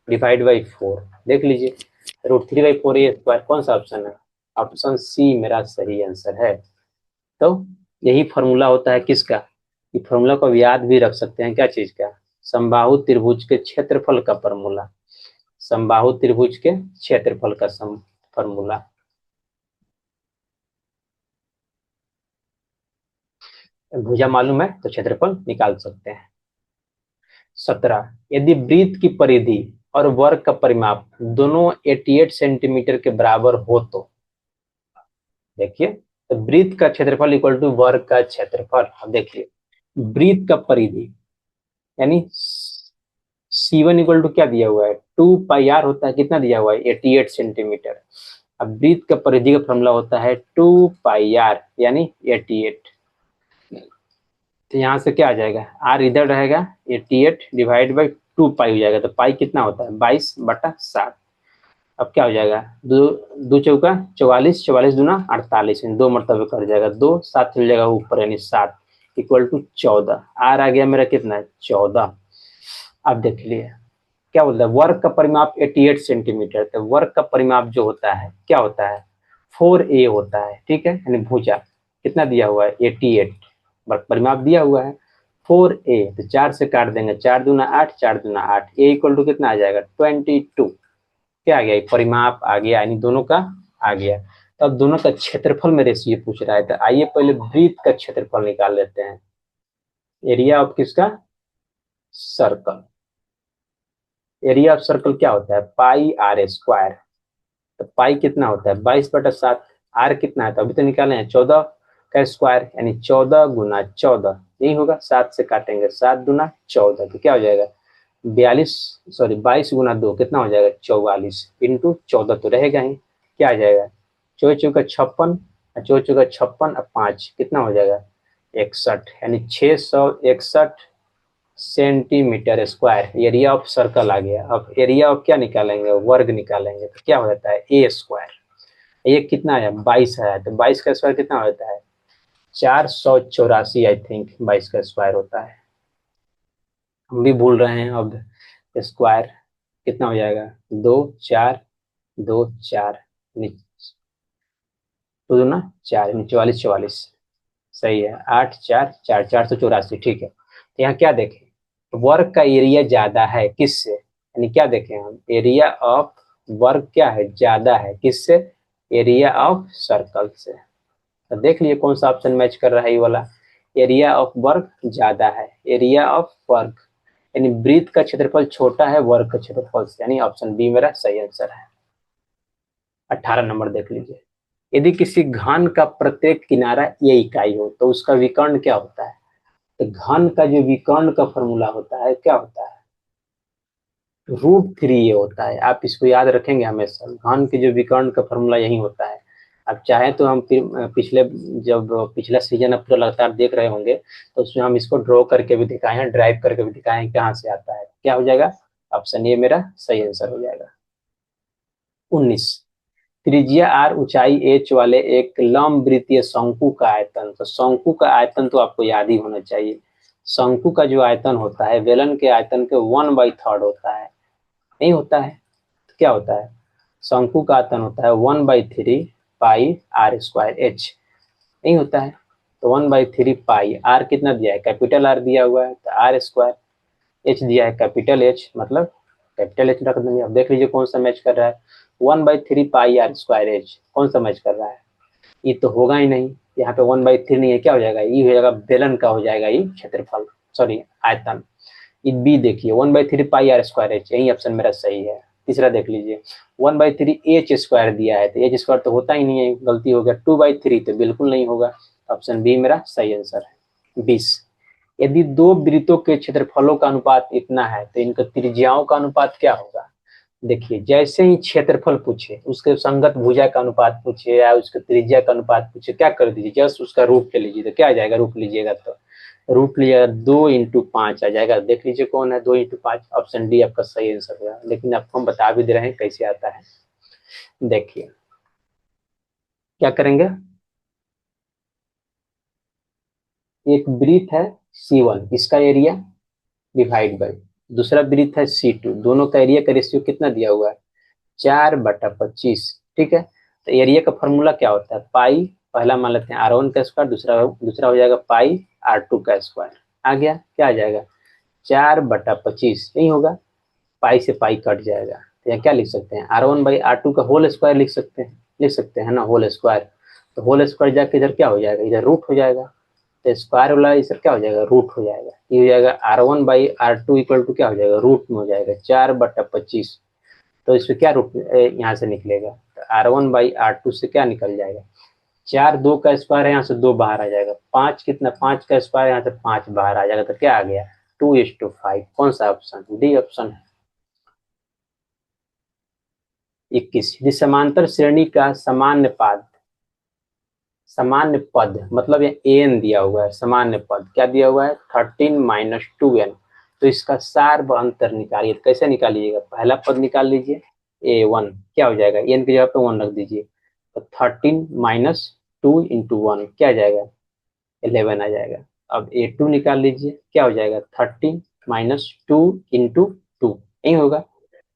डिवाइड बाई 4। देख लीजिए, √3/4a² कौन सा ऑप्शन है, ऑप्शन सी मेरा सही आंसर है। तो यही फॉर्मूला होता है किसका, ये फॉर्मूला को याद भी रख सकते हैं, क्या चीज का, समबाहु त्रिभुज के क्षेत्रफल का फॉर्मूला। समबाहु त्रिभुज के क्षेत्रफल का फॉर्मूला। भुजा मालूम है तो क्षेत्रफल निकाल सकते हैं। 17, यदि वृत्त की परिधि और वर्ग का परिमाप दोनों 88 सेंटीमीटर के बराबर हो तो, देखिए, तो वृत्त का क्षेत्रफल इक्वल टू वर्ग का क्षेत्रफल। अब देखिए, वृत्त का परिधि यानी C1 इक्वल टू क्या दिया हुआ है, 2πr होता है, कितना दिया हुआ है, 88 सेंटीमीटर। अब वृत्त का परिधि का फॉर्मूला होता है 2πr यानी 88। तो यहाँ से क्या आ जाएगा, r इधर रहेगा, 88 डिवाइड बाई 2π हो जाएगा। तो पाई कितना होता है, 22/7। अब क्या हो जाएगा, दो दो चौका 44, 44 दूना 48, दो मरतबे कर जाएगा, 2 7 चल जाएगा ऊपर यानी 7 इक्वल टू 14। आर आ गया मेरा कितना है, 14। अब देख लिए क्या बोलता है, वर्ग का परिमाप 88 सेंटीमीटर। तो वर्ग का परिमाप जो होता है क्या होता है, 4a होता है, ठीक है, यानी भुजा कितना दिया हुआ है, 88 वर्ग परिमाप दिया हुआ है 4a। तो 4 से काट देंगे, 4 दूना 8, 4 दूना 8, a इक्वल टू कितना आ जाएगा, 22। क्या आ गया, परिमाप आ गया, यानी दोनों का आ गया। तो अब दोनों का क्षेत्रफल मेरे से ये पूछ रहा है, तो आइए पहले वृत्त का क्षेत्रफल निकाल लेते हैं। एरिया ऑफ किसका, सर्कल। एरिया ऑफ सर्कल क्या होता है, πr²। तो पाई कितना होता है, 22/7। आर कितना है, तो अभी तो निकाले हैं 14 का स्क्वायर, यानी 14 गुना 14 यही होगा। 7 से काटेंगे, 7 दूना 14, तो क्या हो जाएगा 42, सॉरी 22 गुना 2 कितना हो जाएगा 44 इंटू 14 तो रहेगा ही। क्या आ जाएगा, 4 चौका 56, 4 चौका 56 और 5 कितना हो जाएगा 61, यानी 661 centimetre square area of circle आ गया। अब एरिया ऑफ क्या निकालेंगे, वर्ग निकालेंगे, तो क्या हो जाता है a²। ये कितना आया, 22 आया, तो 22 का स्क्वायर कितना होता है, 484 आई थिंक 22 का स्क्वायर होता है, हम भी भूल रहे हैं। अब स्क्वायर कितना हो जाएगा, 2 4 2 4, तो दो ना 4 44 44, सही है, 8 4 4 484, ठीक है। तो यहाँ क्या देखें, वर्ग का एरिया ज्यादा है किससे, यानी क्या देखें हम, एरिया ऑफ वर्ग क्या है, ज्यादा है किससे, एरिया ऑफ सर्कल से। तो देख लिए कौन सा ऑप्शन मैच कर रहा है, ये वाला एरिया ऑफ वर्ग ज्यादा है, एरिया ऑफ वर्ग यानी वृत्त का क्षेत्रफल छोटा है वर्ग का क्षेत्रफल से, यानी ऑप्शन बी मेरा सही आंसर है। 18 नंबर देख लीजिए, यदि किसी घन का प्रत्येक किनारा ए इकाई हो तो उसका विकर्ण क्या होता है। तो घन का जो विकर्ण का फॉर्मूला होता है क्या होता है, √3a होता है। आप इसको याद रखेंगे हमेशा, घन के जो विकर्ण का फॉर्मूला यही होता है। अब चाहे तो हम पिछले, जब पिछला सीजन अब पूरा लगातार देख रहे होंगे तो उसमें हम इसको ड्रॉ करके भी दिखाए हैं, ड्राइव करके भी दिखाए हैं कहाँ से आता है। क्या हो जाएगा, ऑप्शन ए मेरा सही आंसर हो जाएगा। 19, त्रिज्या r ऊंचाई h वाले एक लंब वृत्तीय शंकु का आयतन। तो शंकु का आयतन तो आपको याद ही होना चाहिए। शंकु का जो आयतन होता है बेलन के आयतन के 1/3 होता है, नहीं होता है, तो क्या होता है, शंकु का आयतन होता है 1/3 पाई r²h, नहीं होता है। तो 1/3 पाई, r कितना दिया है, कैपिटल R दिया हुआ है, तो r², h दिया है कैपिटल H, मतलब कैपिटल H रख देंगे। अब देख लीजिए कौन सा मैच कर रहा है, 1/3 पाई r²h कौन सा मैच कर रहा है, ये तो होगा ही नहीं। यहाँ पे 1/3 नहीं है, क्या हो जाएगा, ये हो जाएगा बेलन का हो जाएगा ये क्षेत्रफल, सॉरी आयतन। ये बी देखिए 1/3 पाई r²h, यही ऑप्शन मेरा सही है। तीसरा देख लीजिए, 1/3 एच स्क्वायर दिया है, तो एच स्क्वायर तो होता ही नहीं है, गलती हो गया। 2/3 तो बिल्कुल नहीं होगा, ऑप्शन बी मेरा सही आंसर है। 20, यदि दो वृत्तों के क्षेत्रफलों का अनुपात इतना है तो इनका त्रिज्याओं का अनुपात क्या होगा। देखिए, जैसे ही क्षेत्रफल पूछे, उसके संगत भुजा का अनुपात पूछे या उसके त्रिज्या का अनुपात पूछे, क्या कर दीजिए, जस्ट उसका रूट ले लीजिए, तो क्या आ जाएगा, रूट लीजिएगा तो रूट लिया 2 × 5 आ जाएगा। देख लीजिए कौन है 2 × 5, ऑप्शन डी आपका सही आंसर होगा। लेकिन आपको हम बता भी दे रहे हैं कैसे आता है। देखिए क्या करेंगे, एक वृत्त है C1, इसका एरिया डिवाइड बाई दूसरा वृत्त है C2, दोनों का एरिया का रेशियो कितना दिया हुआ है, 4/25। ठीक है, तो एरिया का फॉर्मूला क्या होता है, पाई, पहला मान लेते हैं R1 का स्क्वायर, दूसरा हो जाएगा पाई R2 का स्क्वायर। आ गया, क्या आ जाएगा, 4/25, यही होगा, पाई से पाई कट जाएगा, तो यहाँ क्या लिख सकते हैं, R1/R2 का होल स्क्वायर लिख सकते हैं ना, होल स्क्वायर। तो होल स्क्वायर जाके इधर क्या हो जाएगा, इधर रूट हो जाएगा, तो स्क्वायर वाला इधर क्या हो जाएगा, रूट हो जाएगा। ये हो जाएगा R1/R2 इक्वल टू क्या हो जाएगा, रूट में हो जाएगा 4/25। तो इसमें क्या रूट यहाँ से निकलेगा, तो R1/R2 से क्या निकल जाएगा, 4, 2 का स्क्वायर है, यहाँ से 2 बाहर आ जाएगा, 5 कितना, 5 का स्क्वायर यहाँ से 5 बाहर आ जाएगा, तो क्या आ गया, 2:5। कौन सा ऑप्शन, डी ऑप्शन है। 21, यदि समांतर श्रेणी का सामान्य पद मतलब ये एन दिया हुआ है, सामान्य पद क्या दिया हुआ है, 13 - 2n, तो इसका सार अंतर निकालिए। कैसे निकालिएगा, पहला पद निकाल लीजिए, A1 क्या हो जाएगा, एन की जगह पे 1 रख दीजिए, तो 13 - 2 × 1 क्या आ जाएगा, 11 आ जाएगा। अब A2 निकाल लीजिए, क्या हो जाएगा, 13 - 2 × 2, यही होगा,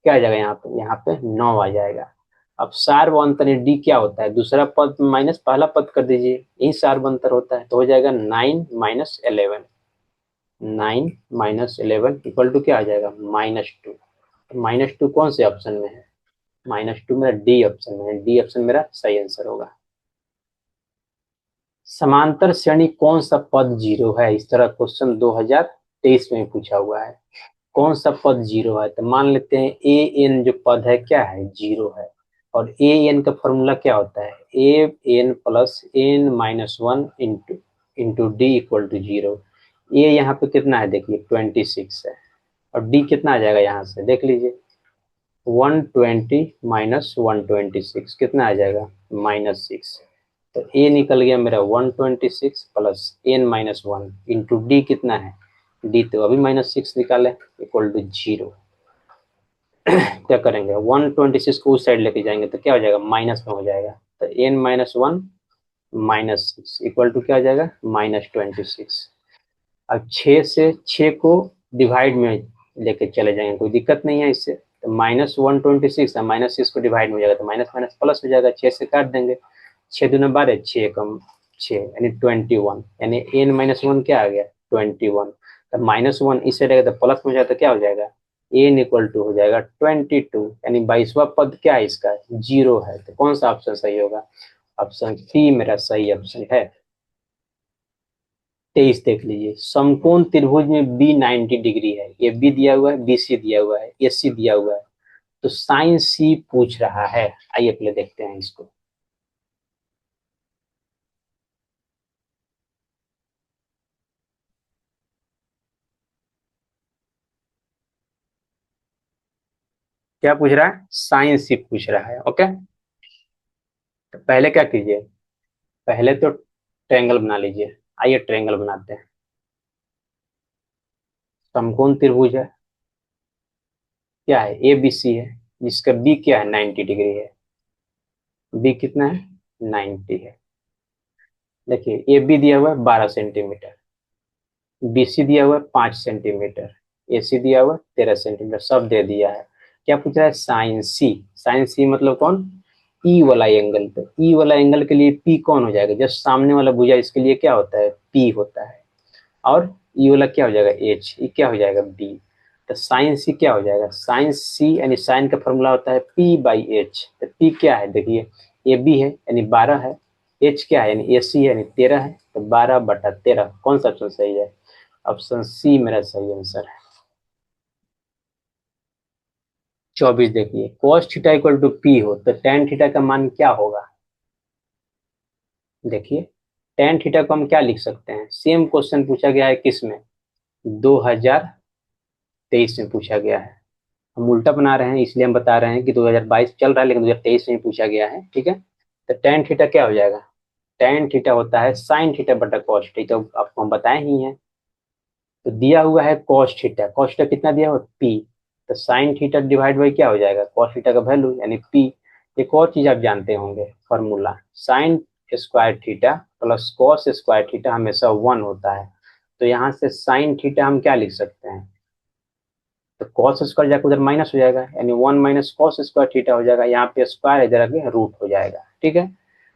क्या आ जाएगा, यहाँ पे 9 आ जाएगा। अब सार अंतर डी क्या होता है, दूसरा पद माइनस पहला पद कर दीजिए, यही सार अंतर होता है, तो हो जाएगा 9 - 11, 9 - 11 इक्वल टू क्या आ जाएगा, -2। -2 कौन से ऑप्शन में है, -2 मेरा डी ऑप्शन में है, डी ऑप्शन मेरा सही आंसर होगा। समांतर श्रेणी कौन सा पद जीरो है, इस तरह क्वेश्चन 2023 में पूछा हुआ है, कौन सा पद जीरो है, तो मान लेते हैं ए एन जो पद है क्या है, जीरो है। और ए एन का फॉर्मूला क्या होता है, a n plus n -1 into d equal to zero. A यहाँ पे कितना है, देखिए 26 है, और डी कितना आ जाएगा, यहाँ से देख लीजिए 120 - 126 कितना आ जाएगा, -6। तो ए निकल गया मेरा 126 प्लस n-1 इंटू डी कितना है, डी तो अभी -6 निकाले, इक्वल टू 0। क्या करेंगे, 126 को उस साइड लेके जाएंगे तो क्या हो जाएगा, माइनस में हो जाएगा, तो n-1 -6 इक्वल टू क्या हो जाएगा, -26। अब 6 से 6 को डिवाइड में लेके चले जाएंगे, कोई दिक्कत नहीं है इससे, तो -126 है, -6 को डिवाइड में हो जाएगा, तो माइनस माइनस प्लस हो जाएगा, 6 से काट देंगे, 6×2 = 12, 6 कम 6 यानी 21, यानी n-1 क्या आ गया, 21। तब -1 इससे रहेगा तो प्लस में हो जाएगा, तो क्या हो जाएगा, n इक्वल टू हो जाएगा 22, यानी 22वां पद क्या है इसका, 0 है। तो कौन सा ऑप्शन सही होगा, ऑप्शन सी मेरा सही ऑप्शन है। 23 देख लीजिए, समकोण त्रिभुज में बी 90 डिग्री है, ये बी दिया हुआ है, बी सी दिया हुआ है, ए सी दिया हुआ है, तो साइन सी पूछ रहा है। आइए पहले देखते हैं इसको, क्या पूछ रहा है, साइन सी पूछ रहा है। ओके, तो पहले क्या कीजिए, पहले तो ट्रायंगल बना लीजिए। आइए ट्रायंगल बनाते हैं, समकोण त्रिभुज है, क्या है, ए बी सी है, जिसका बी क्या है, 90 डिग्री है, बी कितना है, 90 है। देखिए ए बी दिया हुआ है 12 सेंटीमीटर, बी सी दिया हुआ है 5 सेंटीमीटर, ए सी दिया हुआ है 13 सेंटीमीटर, सब दे दिया है। क्या पूछ रहा है, साइन सी, साइन सी मतलब कौन, ई वाला एंगल। तो ई वाला एंगल के लिए पी कौन हो जाएगा, जस्ट सामने वाला भुजा, इसके लिए क्या होता है, पी होता है, और ई वाला क्या हो जाएगा, एच, ई क्या हो जाएगा, बी। तो साइन सी क्या हो जाएगा, साइन सी यानी साइन का फॉर्मूला होता है P/H। तो P क्या है, देखिए ए बी है यानी 12 है, H क्या है यानी ए सी है यानी 13 है, तो 12/13 कौन सा ऑप्शन सही है, ऑप्शन सी मेरा सही आंसर है। 24 देखिए, cos theta equal to P हो तो tan थीटा का मान क्या होगा? देखिए, tan थीटा को हम क्या लिख सकते हैं? सेम क्वेश्चन पूछा गया है किस में? 2023 में पूछा गया है। हम उल्टा बना रहे हैं इसलिए हम बता रहे हैं कि 2022 चल रहा है लेकिन 2023 में पूछा गया है, ठीक है। तो tan थीटा क्या हो जाएगा? tan थीटा होता है sin थीटा बटा cos थीटा, तो आपको हम बताए ही हैं। तो दिया हुआ है cos थीटा कितना दिया हुआ? p। तो sin थीटा डिवाइड बाई क्या हो जाएगा? cos थीटा का वैल्यू यानी p। एक और चीज आप जानते होंगे formula, sin square theta plus cos square theta हमेशा 1 होता है। तो यहाँ से sin थीटा हम क्या लिख सकते हैं? तो cos स्क्वायर जाकर उधर माइनस हो जाएगा यानी 1 माइनस cos स्क्वायर थीटा हो जाएगा। यहाँ पे स्क्वायर इधर आगे रूट हो जाएगा, ठीक है।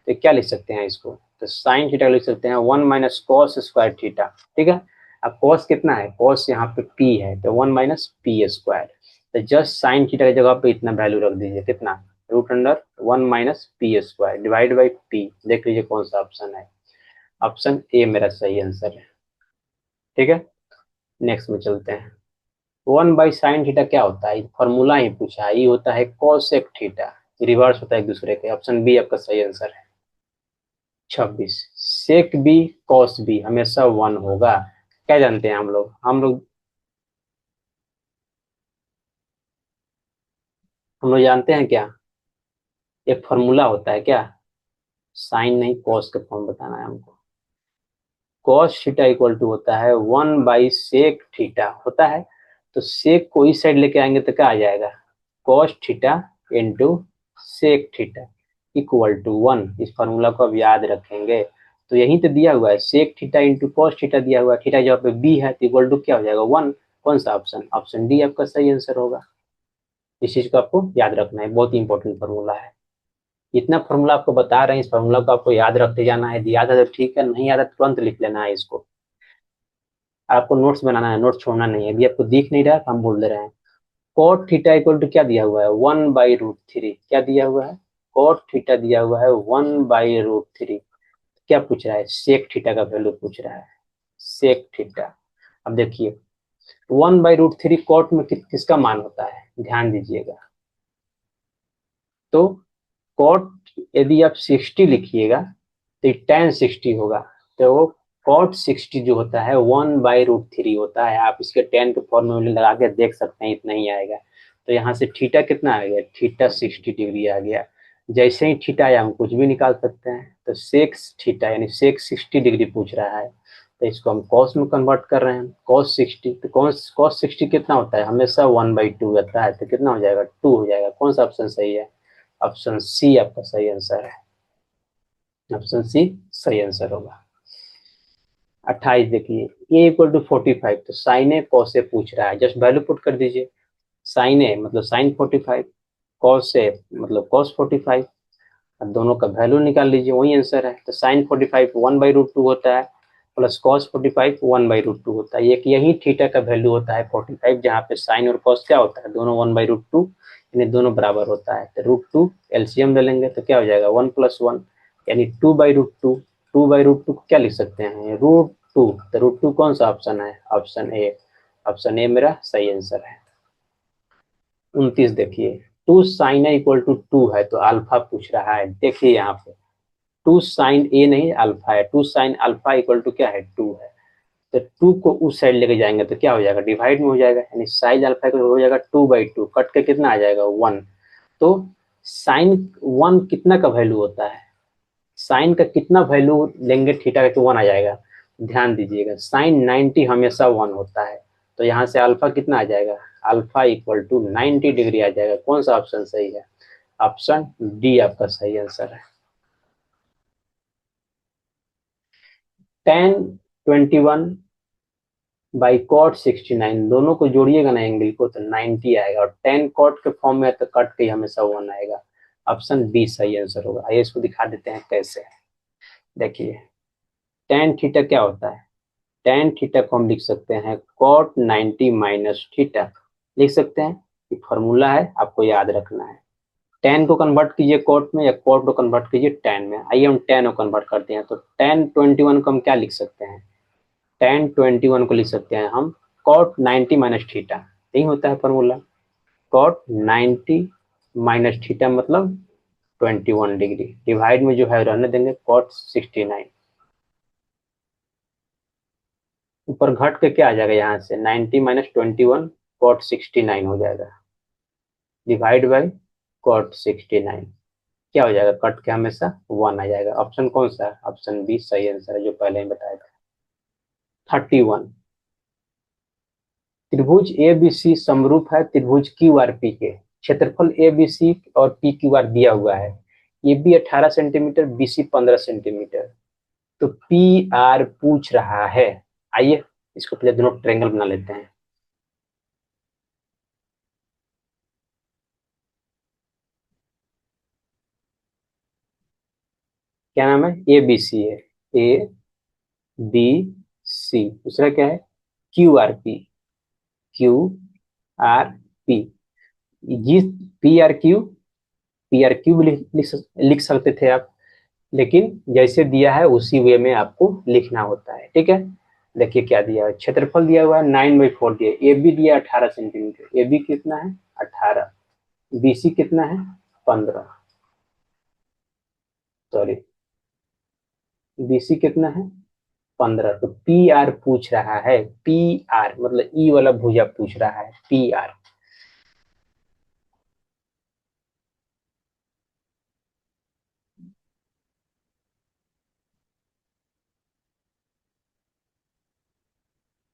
तो क्या लिख सकते हैं इसको? तो साइन थीटा लिख सकते हैं 1 माइनस कॉस स्क्वायर थीटा, ठीक है। अब कॉस कितना है? कॉस यहाँ पे पी है तो 1 माइनस पी स्क्वायर। तो जस्ट साइन थीटा की जगह पे इतना वैल्यू रख दीजिए, कितना? Root under 1 minus P square divide by P. देख लीजिए कौन सा ऑप्शन है। ऑप्शन ए मेरा सही आंसर है, ठीक है। नेक्स्ट में चलते हैं। 1 बाई साइन थीटा क्या होता है? फॉर्मूला ही पूछा है, ये होता है कॉसेक थीटा, रिवर्स होता है एक दूसरे के। ऑप्शन बी आपका सही आंसर है। 26, सेक बी कॉस बी हमेशा 1 होगा। क्या जानते हैं हम लोग जानते हैं क्या? एक फॉर्मूला होता है क्या? साइन नहीं कॉस का फॉर्म बताना है हमको। कॉस थीटा इक्वल टू होता है 1 बाई सेक थीटा होता है। तो सेक को इस साइड लेके आएंगे तो क्या आ जाएगा? Cos theta into sec theta equal to 1। इस फॉर्मूला को अब याद रखेंगे। तो यही तो दिया हुआ है, sec theta into cos theta दिया हुआ है। थीटा जहाँ पे बी है तो इक्वल टू क्या हो जाएगा? 1। कौन सा ऑप्शन? ऑप्शन डी आपका सही आंसर होगा। इस चीज को आपको याद रखना है, बहुत ही इंपॉर्टेंट फॉर्मूला है। इतना फॉर्मूला आपको बता रहे हैं, इस फॉर्मूला को आपको याद रखते जाना है। याद है तो ठीक है, नहीं याद है तुरंत लिख लेना है इसको। आपको नोट्स बनाना है, नोट्स छोड़ना नहीं है। अभी आपको दिख नहीं रहा है तो हम बोल दे रहे हैं। कॉट थीटा इक्वल टू क्या दिया हुआ है? 1/√3। क्या दिया हुआ है? कॉट थीटा दिया हुआ है 1/√3। क्या पूछ रहा है? सेक थीटा का वैल्यू पूछ रहा है, सेक थीटा। अब देखिए 1/√3 कॉट में किसका मान होता है? ध्यान दीजिएगा। तो कॉट यदि आप 60 लिखिएगा तो tan 60 होगा। तो वो कॉट 60 जो होता है 1/√3 होता है। आप इसके tan के फॉर्मूले लगा के देख सकते हैं, इतना ही आएगा। तो यहाँ से थीटा कितना आ गया? थीटा 60 डिग्री आ गया। जैसे ही थीटा आया हम कुछ भी निकाल सकते हैं। तो सेक थीटा यानी सेक 60 डिग्री पूछ रहा है, तो इसको हम कॉस में कन्वर्ट कर रहे हैं। कॉस 60, तो कॉस 60 कितना होता है? हमेशा 1/2 रहता है। तो कितना हो जाएगा? 2 हो जाएगा। कौन सा ऑप्शन सही है? ऑप्शन सी आपका सही आंसर है। ऑप्शन सी सही आंसर होगा। 28 देखिए, ए इक्वल टू 45। तो साइन ए कॉस ए पूछ रहा है, जस्ट वैल्यू पुट कर दीजिए। साइन ए मतलब साइन 45, कॉस ए मतलब कॉस 45। अब दोनों का वैल्यू निकाल लीजिए, वही आंसर है। तो साइन 45 1/√2 होता है प्लस कॉस 45 1/√2 होता है। एक यही थीटा का वैल्यू होता है 45, जहाँ पे साइन और कॉस क्या होता है? दोनों 1/√2 यानी दोनों बराबर होता है। तो √2 एलसीएम ले लेंगे तो क्या हो जाएगा? 1 + 1 यानी 2/√2। 2/√2 को क्या लिख सकते हैं? √2। तो √2 कौन सा ऑप्शन है? Option A. ऑप्शन ए मेरा सही आंसर है। 29 देखिए, 2 साइन ए इक्वल टू 2 है तो अल्फा पूछ रहा है। देखिए यहाँ पे 2 साइन ए नहीं अल्फा है। 2 साइन अल्फा इक्वल टू क्या है? 2 है। तो 2 को उस साइड लेके जाएंगे तो क्या हो जाएगा? डिवाइड में हो जाएगा यानी साइन अल्फा इक्वल हो जाएगा 2/2। कट के कितना आ जाएगा? 1। तो साइन 1 कितना का वैल्यू होता है? साइन का कितना वैल्यू लेंगे थीटा का कि 1 आ जाएगा? ध्यान दीजिएगा, साइन 90 हमेशा 1 होता है। तो यहाँ से अल्फा कितना आ जाएगा? अल्फा इक्वल टू 90 डिग्री आ जाएगा। कौन सा ऑप्शन सही है? ऑप्शन डी आपका सही आंसर है। tan 21/cot 69 दोनों को जोड़िएगा ना एंगल को तो 90 आएगा। और tan cot के फॉर्म में तो कट के हमेशा 1 आएगा। ऑप्शन बी सही आंसर होगा। आइए इसको दिखा देते हैं कैसे। देखिए tan थीटा क्या होता है? tan थीटा को हम लिख सकते हैं cot 90 माइनस थीटा लिख सकते हैं। ये फॉर्मूला है, आपको याद रखना है। tan को कन्वर्ट कीजिए cot में या cot को कन्वर्ट कीजिए tan में। आइए हम tan को कन्वर्ट करते हैं। तो tan 21 को हम क्या लिख सकते हैं? tan 21 को लिख सकते हैं हम cot 90 माइनस थीटा। यही होता है फॉर्मूला। कॉट 90 माइनस थीटा मतलब 21 डिग्री, डिवाइड में जो है रहने देंगे कॉट 69, ऊपर घट के क्या आ जाएगा यहाँ से 90 माइनस 21 कॉट 69 हो जाएगा, डिवाइड बाई कॉट 69, क्या हो जाएगा कट के हमेशा 1 आ जाएगा। ऑप्शन कौन सा है? ऑप्शन बी सही आंसर है जो पहले ही बताया था। 31, त्रिभुज ए बी सी समरूप है त्रिभुज क्यू आर पी के, क्षेत्रफल ए बी सी और पी क्यू आर दिया हुआ है, A B 18 centimetre B C 15 centimetre, तो पी आर पूछ रहा है। आइए इसको पहले दोनों ट्रायंगल बना लेते हैं। क्या नाम है? ए बी सी है, ए बी सी, दूसरा क्या है Q R P, Q R P, जिस पी आर क्यू लिख सकते थे आप, लेकिन जैसे दिया है उसी वे में आपको लिखना होता है, ठीक है। देखिए क्या दिया है, क्षेत्रफल दिया हुआ है 9/4 दिया, ए बी दिया 18 सेंटीमीटर, ए बी कितना है 18, बी सी कितना है 15, सॉरी बी सी कितना है 15, तो पी आर पूछ रहा है, पी आर मतलब ई वाला भुजा पूछ रहा है, पी आर।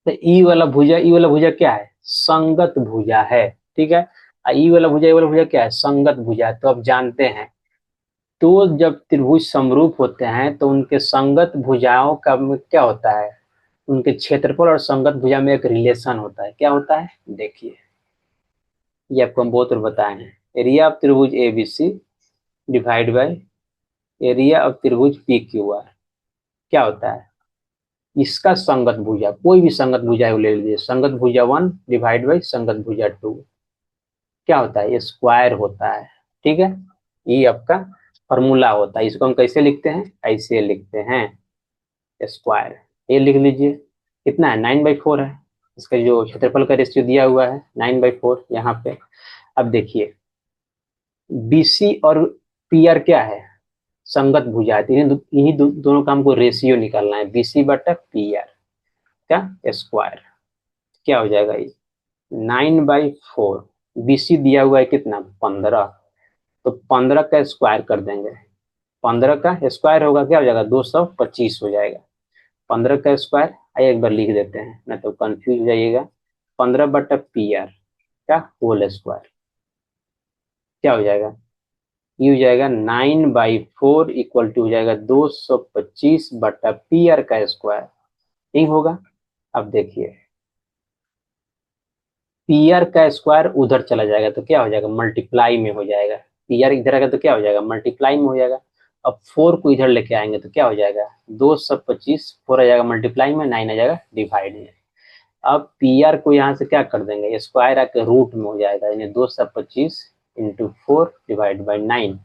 तो ई वाला भुजा क्या है? संगत भुजा है, ठीक है। ई वाला भुजा क्या है? संगत भुजा है। तो अब जानते हैं, तो जब त्रिभुज समरूप होते हैं तो उनके संगत भुजाओं का क्या होता है, उनके क्षेत्रफल और संगत भुजा में एक रिलेशन होता है। क्या होता है देखिए, ये आपको हम बहुत बार बताए हैं, एरिया ऑफ त्रिभुज A B C divide by area of त्रिभुज पी क्यू आर, क्या होता है इसका संगत भुजा, कोई भी संगत भुजा ले लीजिए, संगत भुजा 1 डिवाइड बाई संगत भुजा 2, क्या होता है ये स्क्वायर होता है, ठीक है। ये आपका फॉर्मूला होता है, इसको हम कैसे लिखते हैं, ऐसे लिखते हैं स्क्वायर, ये लिख लीजिए। कितना है 9/4 है, इसका जो क्षेत्रफल का रेशियो दिया हुआ है 9/4 यहाँ पे। अब देखिए बीसी और पी आर क्या है, संगत भुजा है, तो दोनों का हमको रेशियो निकालना है, बीसी बटा पी आर का स्क्वायर, क्या हो जाएगा ये 9/4, बीसी दिया हुआ है कितना 15, तो 15 का स्क्वायर कर देंगे, 15 का स्क्वायर होगा क्या हो जाएगा 225 हो जाएगा, 15 का स्क्वायर आइए एक बार लिख देते हैं ना तो कंफ्यूज हो जाइएगा, 15 बटा पी आर का होल स्क्वायर, क्या हो जाएगा ये हो जाएगा 9/4 इक्वल टू हो जाएगा 225 बटा पी आर का स्क्वायर, ठीक होगा। अब देखिए पी आर का स्क्वायर उधर चला जाएगा तो क्या हो जाएगा मल्टीप्लाई में हो जाएगा, पी आर इधर आएगा तो क्या हो जाएगा मल्टीप्लाई में हो जाएगा। अब 4 को इधर लेके आएंगे तो क्या हो जाएगा 225, 4 आ जाएगा मल्टीप्लाई में, 9 आ जाएगा डिवाइड में। अब पी आर को यहाँ से क्या कर देंगे स्क्वायर आके रूट में हो जाएगा, यानी 225 इंटू 4 डिवाइड बाई 9।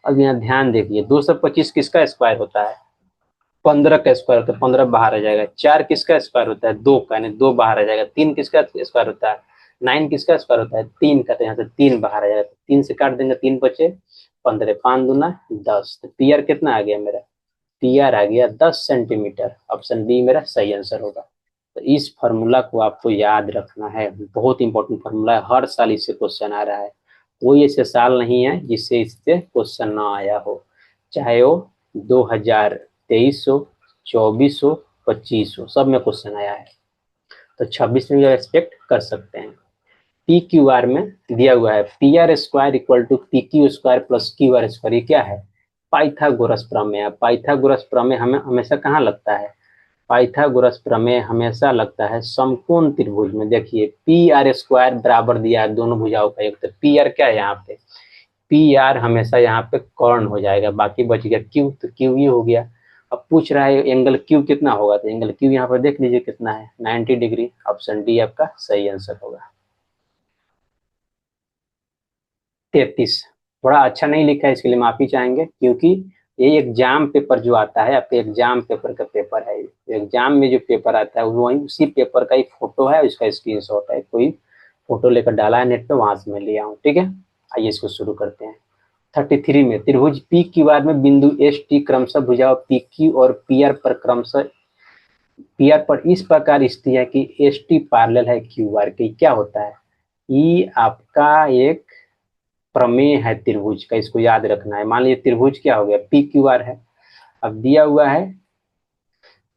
अब यहाँ ध्यान देखिए 225 किसका स्क्वायर होता है 15 का स्क्वायर होता है, 15 बाहर आ जाएगा, 4 किसका स्क्वायर होता है 2 का, यानी 2 बाहर आ जाएगा, 3 किसका स्क्वायर होता है 9 किसका स्क्वायर होता है 3 का, तो यहाँ से 3 बाहर आ जाएगा, 3 से काट देंगे 3 बचे 15, 5 दूना 10, तो पी आर कितना आ गया मेरा, पी आर आ गया 10 सेंटीमीटर, ऑप्शन बी मेरा सही आंसर होगा। तो इस फार्मूला को आपको याद रखना है, बहुत इंपॉर्टेंट फार्मूला है, हर साल इससे क्वेश्चन आ रहा है, कोई ऐसे साल नहीं है जिससे इससे क्वेश्चन ना आया हो, चाहे वो 2023 हो 24 हो 25 हो, सब में क्वेश्चन आया है, तो 26 में भी एक्सपेक्ट कर सकते हैं। पी क्यू आर में दिया हुआ है P R square equal to P Q square plus Q R square, ये क्या है पाइथागोरस प्रमेय। पाइथागोरस प्रमेय हमें हमेशा कहाँ लगता है, पाइथागोरस प्रमेय हमेशा लगता है समकोण त्रिभुज में। देखिए पी आर स्क्वायर बराबर दिया है दोनों भुजाओं का योग, तो पी आर क्या है यहाँ पे, पी आर हमेशा यहाँ पे कर्ण हो जाएगा, बाकी बच गया क्यू, तो क्यू ये हो गया। अब पूछ रहा है एंगल क्यू कितना होगा, तो एंगल क्यू यहाँ पर देख लीजिए कितना है 90 डिग्री, ऑप्शन डी आपका सही आंसर होगा। 33, थोड़ा अच्छा नहीं लिखा है इसके लिए माफी चाहेंगे, क्योंकि ये एग्जाम पेपर जो आता है आपके एग्जाम पेपर का पेपर है, एग्जाम में जो पेपर आता है वही उसी पेपर का ही फोटो है, उसका स्क्रीनशॉट है, कोई फोटो लेकर डाला है नेट पे, वहां से मैं लिया हूँ, ठीक है। आइए इसको शुरू करते हैं। 33 में त्रिभुज पी क्यू आर में बिंदु एस टी क्रमशः भुजाओं पी क्यू और पी आर पर क्रमशः पी आर पर इस प्रकार स्थित है कि एस टी पैरेलल है क्यू आर के। क्या होता है? ये आपका एक प्रमेय है त्रिभुज का, इसको याद रखना है। मान लीजिए त्रिभुज क्या हो गया, पी क्यू आर है। अब दिया हुआ है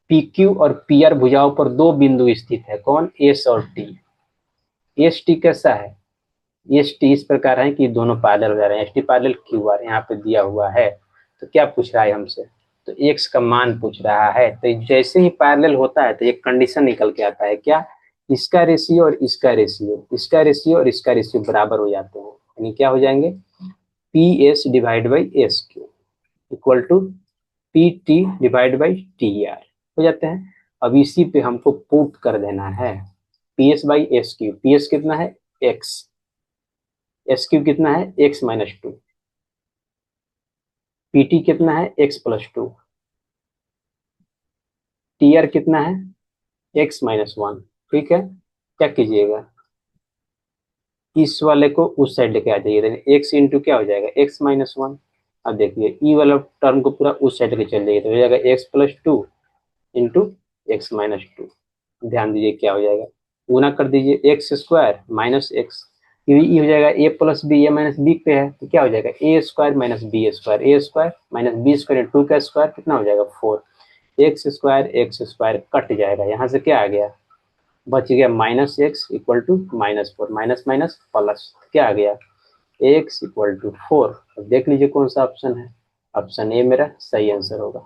पी क्यू और पी आर भुजाओं पर दो बिंदु स्थित है, कौन? एस और टी। एस टी कैसा है? एस टी इस प्रकार है कि दोनों पैरेलल हो जा रहे हैं, S T parallel Q R यहाँ पे दिया हुआ है। तो क्या पूछ रहा है हमसे? तो एक्स का मान पूछ रहा है। तो जैसे ही पैरेलल होता है तो एक कंडीशन निकल के आता है, क्या? इसका रेशियो और इसका रेशियो, इसका रेशियो और इसका रेशियो बराबर हो जाते हैं, यानी क्या हो जाएंगे? P S divide by S Q equal to P T divide by T R हो जाते हैं। अब इसी पे हमको पुट कर देना है P S by S Q. P S कितना है? एक्स। एस क्यू कितना है? X minus two. P T कितना है? X plus two. T R कितना है? X minus one. ठीक है, क्या कीजिएगा, इस वाले को उस साइड लेके आ जाइए, एक्स इंटू क्या हो जाएगा? X minus one. अब देखिए ई वाला टर्म को पूरा उस साइड लेके चल जाइए तो हो जाएगा x plus two into x minus two. ध्यान दीजिए क्या हो जाएगा, गुना कर दीजिए एक्स स्क्वायर माइनस एक्स। ये हो जाएगा a plus b, a minus b पे है तो क्या हो जाएगा? A square minus b square, a square minus b square, two का स्क्वायर कितना हो जाएगा? फोर। एक्स स्क्वायर कट जाएगा, यहाँ से क्या आ गया? बच गया minus x equal to minus four, minus minus plus क्या आ गया? X equal to four. अब देख लीजिए कौन सा ऑप्शन है। ऑप्शन ए मेरा सही आंसर होगा।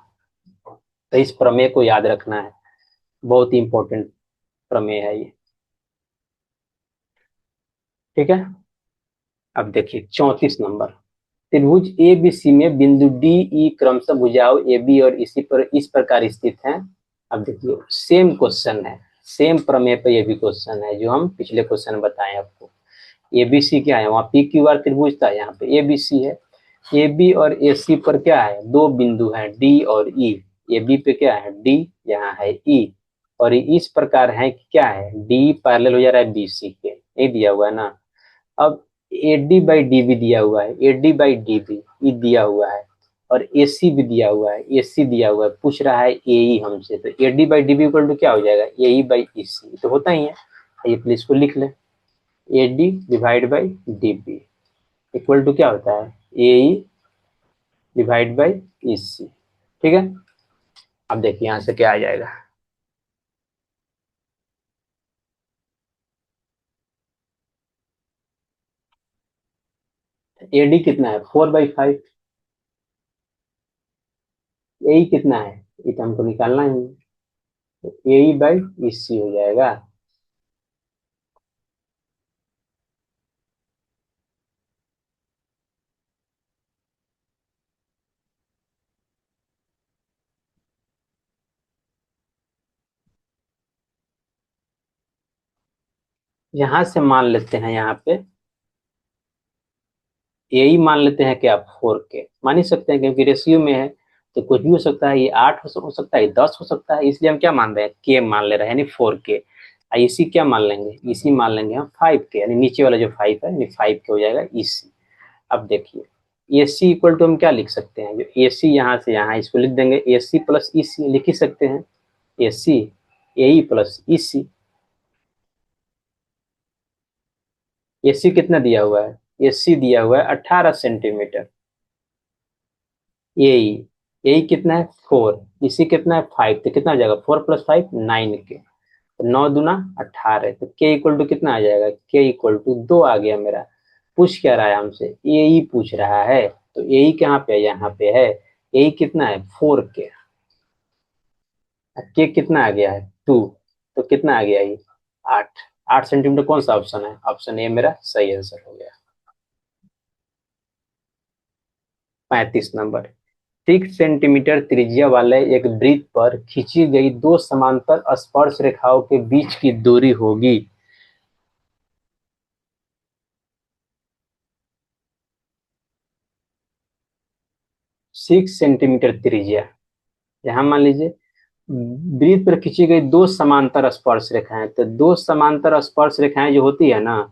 तो इस प्रमेय को याद रखना है, बहुत ही इंपॉर्टेंट प्रमेय है ये, ठीक है। अब देखिए 34 नंबर। त्रिभुज ए बी सी में बिंदु डी ई क्रमशः भुजाओं ए बी और इसी पर इस प्रकार स्थित हैं। अब देखिए सेम क्वेश्चन है, सेम प्रमेय पे ये भी क्वेश्चन है जो हम पिछले क्वेश्चन बताए आपको। ए बी सी क्या है, वहाँ पी क्यू आर त्रिभुज था, यहाँ पे ए बी सी है। ए बी और ए सी पर क्या है? दो बिंदु हैं डी और ई। ए बी पे क्या है? डी, यहाँ है ई। और इस प्रकार है कि क्या है? डी पैरेलल हो जा रहा है बी सी के, ये दिया हुआ है ना। अब ए डी बाई डी भी दिया हुआ है, ए डी बाई डी भी ये दिया हुआ है, और ए सी भी दिया हुआ है, ए सी दिया हुआ है। पूछ रहा है ए ई हमसे, तो A D by D B equal to क्या हो जाएगा? ए ई बाई ई सी तो होता ही है। ये प्लीज को लिख लें, A D divide by D B equal to क्या होता है? ए ई डिवाइड बाई ई सी, ठीक है। अब देखिए यहाँ से क्या आ जाएगा, ए डी कितना है? 4/5। ए ई कितना है? ये तो हमको निकालना ही है, तो ए ई बाई ई सी हो जाएगा। यहाँ से मान लेते हैं, यहाँ पे यही मान लेते हैं कि आप 4 के मान ही सकते हैं, क्योंकि रेशियो में है तो कुछ भी हो सकता है। ये 8 हो सकता है, 10 हो सकता है, इसलिए हम क्या मान रहे हैं? के मान ले रहे हैं, यानी 4 के। इसी क्या मान लेंगे? इसी मान लेंगे हम 5 के, यानी नीचे वाला जो 5 है यानी 5 के हो जाएगा इसी। अब देखिए ए सी इक्वल टू हम क्या लिख सकते हैं? जो ए सी यहाँ से यहाँ इसको लिख देंगे, ए सी प्लस ई सी लिख ही सकते हैं। ए सी ए ई प्लस ई सी। ए सी कितना दिया हुआ है? ए सी दिया हुआ है 18 सेंटीमीटर। यही यही कितना है? 4। इसी कितना है? 5। तो कितना आ जाएगा? 4 + 5 9 के, तो 9 दूना 18। तो के इक्वल टू कितना आ जाएगा? के इक्वल टू 2 आ गया मेरा। पूछ क्या रहा है हमसे? ए ही पूछ रहा है, तो ए ही कहाँ पे है? यहाँ पे है। ए ही कितना है? 4 के। के कितना आ गया है? 2। तो कितना आ गया ये? 8। 8 सेंटीमीटर कौन सा ऑप्शन है? ऑप्शन ए मेरा सही आंसर हो गया। 35 नंबर। 6 सेंटीमीटर त्रिज्या वाले एक वृत्त पर खींची गई दो समांतर स्पर्श रेखाओं के बीच की दूरी होगी। 6 सेंटीमीटर त्रिज्या, यहाँ मान लीजिए वृत्त पर खींची गई दो समांतर स्पर्श रेखाएं, तो दो समांतर स्पर्श रेखाएं जो होती है ना,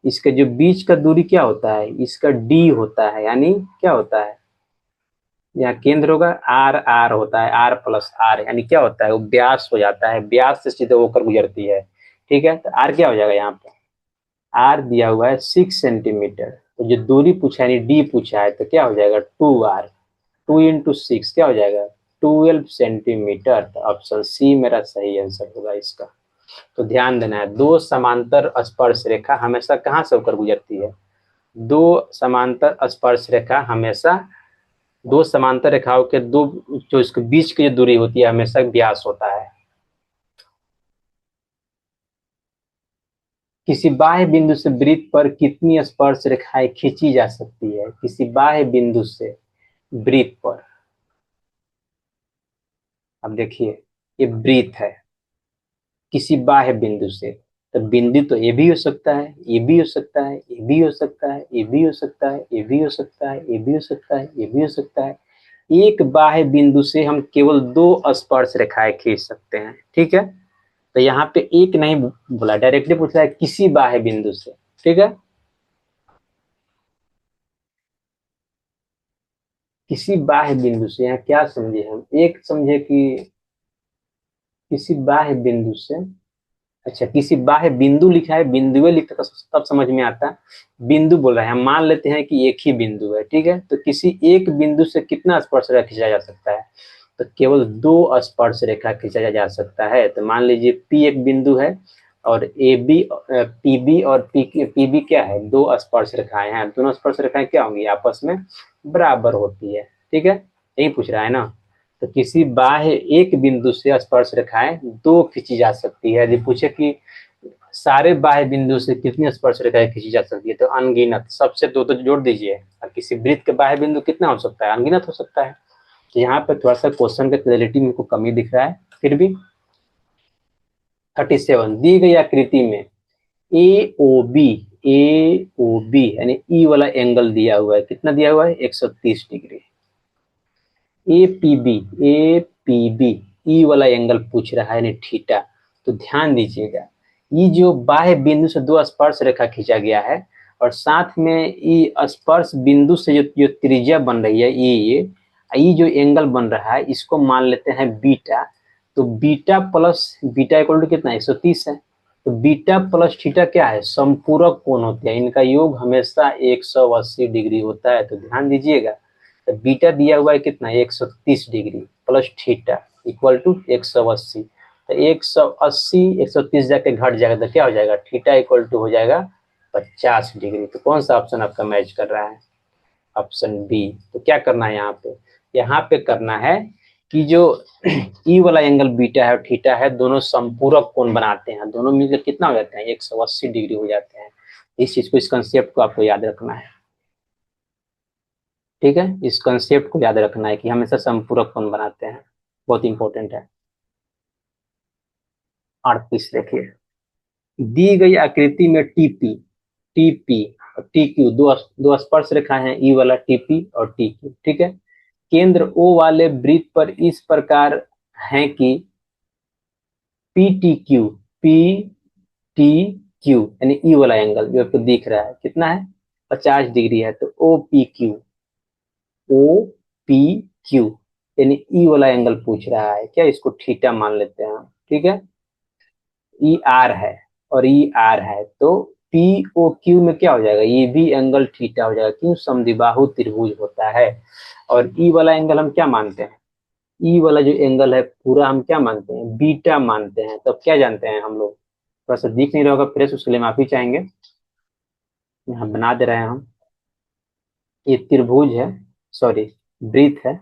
इसके जो बीच का दूरी क्या होता है, इसका डी होता है, यानी क्या होता है, यहाँ केंद्र होगा, आर आर होता है, आर प्लस आर, यानी क्या होता है, वो व्यास हो जाता है, व्यास से सीधे होकर गुजरती है। ठीक है, तो आर क्या हो जाएगा यहाँ पे, आर दिया हुआ है 6 सेंटीमीटर, तो जो दूरी पूछा है यानी डी पूछा है, तो क्या हो जाएगा 2r, 2 × 6 क्या हो जाएगा 12 सेंटीमीटर। तो ऑप्शन सी मेरा सही आंसर होगा इसका। तो ध्यान देना है, दो समांतर स्पर्श रेखा हमेशा कहाँ से होकर गुजरती है, दो समांतर स्पर्श रेखा हमेशा, दो समांतर रेखाओं के दो जो इसके बीच की जो दूरी होती है हमेशा व्यास होता है। किसी बाह्य बिंदु से वृत्त पर कितनी स्पर्श रेखाएं खींची जा सकती है, किसी बाह्य बिंदु से वृत्त पर, अब देखिए ये वृत्त है, किसी बाह्य बिंदु से, तो बिंदु तो ये भी हो सकता है, ये भी हो सकता है, ये भी हो सकता है, ये भी हो सकता है, ये भी हो सकता है, ये भी हो सकता है, ये भी हो सकता है। एक बाह्य बिंदु से हम केवल दो स्पर्श रेखाएं खींच सकते हैं। ठीक है, तो यहाँ पे एक नहीं बोला, डायरेक्टली पूछ रहा है किसी बाह्य बिंदु से। ठीक है, किसी बाह्य बिंदु से, यहाँ क्या समझे हम, एक समझे कि किसी बाह्य बिंदु से, अच्छा किसी बाह्य बिंदु लिखा है, बिंदुए लिखा तो तब समझ में आता है, बिंदु बोल रहा है, हम मान लेते हैं कि एक ही बिंदु है। ठीक है, तो किसी एक बिंदु से कितना स्पर्श रेखा खींचा जा सकता है, तो केवल दो स्पर्श रेखा खींचा जा सकता है। तो मान लीजिए पी एक बिंदु है और ए बी, पी बी और पी बी क्या है, दो स्पर्श रेखाएं हैं, दोनों स्पर्श रेखाएं क्या होंगी, आपस में बराबर होती है। ठीक है, यही पूछ रहा है ना। तो किसी बाह्य एक बिंदु से स्पर्श रेखाएं दो खींची जा सकती है। यदि पूछे कि सारे बाह्य बिंदु से कितनी स्पर्श रेखाएं खींची जा सकती है, तो अनगिनत, सबसे दो तो जोड़ दीजिए। और किसी वृत्त के बाह्य बिंदु कितना हो सकता है, अनगिनत हो सकता है। तो यहाँ पे थोड़ा सा क्वेश्चन के क्लैरिटी में को कमी दिख रहा है, फिर भी 37 दी गई आकृति में ए ओ बी, ए ओ बी यानी ई वाला एंगल दिया हुआ है, कितना दिया हुआ है 130 degree. A P B, A P B E वाला एंगल पूछ रहा है यानी थीटा। तो ध्यान दीजिएगा, ये जो बाह्य बिंदु से दो स्पर्श रेखा खींचा गया है और साथ में ये स्पर्श बिंदु से जो त्रिज्या बन रही है, ये जो एंगल बन रहा है इसको मान लेते हैं बीटा। तो beta plus beta equal to कितना 130 है, तो बीटा प्लस थीटा क्या है, संपूरक कोण होते हैं, इनका योग हमेशा 180 डिग्री होता है। तो ध्यान दीजिएगा, तो बीटा दिया हुआ है कितना 130 degree plus theta equal to 180। तो 180 130 जाके घट जाएगा तो क्या हो जाएगा, थीटा इक्वल टू हो जाएगा 50 डिग्री। तो कौन सा ऑप्शन आपका मैच कर रहा है, ऑप्शन बी। तो क्या करना है यहाँ पे, यहाँ पे करना है कि जो ई वाला एंगल बीटा है और थीटा है, दोनों संपूरक कोण बनाते हैं, दोनों मिलकर कितना हो जाते हैं 180 डिग्री हो जाते हैं। इस चीज को, इस कंसेप्ट को आपको याद रखना है। ठीक है, इस कंसेप्ट को याद रखना है कि हमेशा संपूरक कोण बनाते हैं, बहुत इंपॉर्टेंट है। 38 देखिए, दी गई आकृति में टीपी, टीपी और टी क्यू दो दो स्पर्श रेखा है, ई वाला टीपी और टी क्यू। ठीक है, केंद्र ओ वाले वृत्त पर इस प्रकार है कि P T Q, P T Q यानी ई वाला एंगल जो आपको दिख रहा है कितना है 50 डिग्री है, तो O P Q, O P Q यानी ई वाला एंगल पूछ रहा है, क्या इसको थीटा मान लेते हैं हम। ठीक है, ई आर है और ई आर है, तो पी ओ क्यू में क्या हो जाएगा, ये भी एंगल थीटा हो जाएगा, क्यों, समद्विबाहु त्रिभुज होता है। और ई वाला एंगल हम क्या मानते हैं, ई वाला जो एंगल है पूरा हम क्या मानते हैं, बीटा मानते हैं। तो क्या जानते हैं हम लोग, थोड़ा सा दिख नहीं रहा होगा प्रेस, उसके लिए माफी चाहेंगे, यहाँ बना दे रहे हैं हम। ये त्रिभुज है, सॉरी वृत्त है,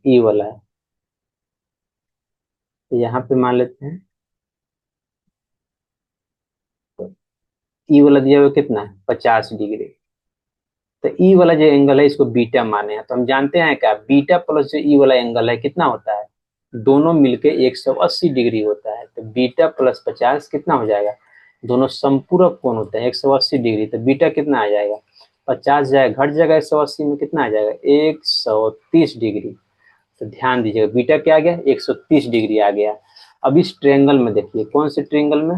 ई वाला है, तो यहाँ पे मान लेते हैं, तो ई वाला दिया हुआ कितना है 50 डिग्री, तो ई वाला जो एंगल है इसको बीटा माने हैं। तो हम जानते हैं क्या, बीटा प्लस जो ई वाला एंगल है कितना होता है, दोनों मिलके 180 डिग्री होता है। तो बीटा प्लस 50 कितना हो जाएगा, दोनों संपूरक कोण होते हैं 180 डिग्री, तो बीटा कितना आ जाएगा 50 जाएगा, घट जाएगा 180 में कितना आ जाएगा 130 डिग्री। तो ध्यान दीजिएगा बीटा क्या आ गया, 130 डिग्री आ गया। अब इस ट्रायंगल में देखिए, कौन से ट्रायंगल में,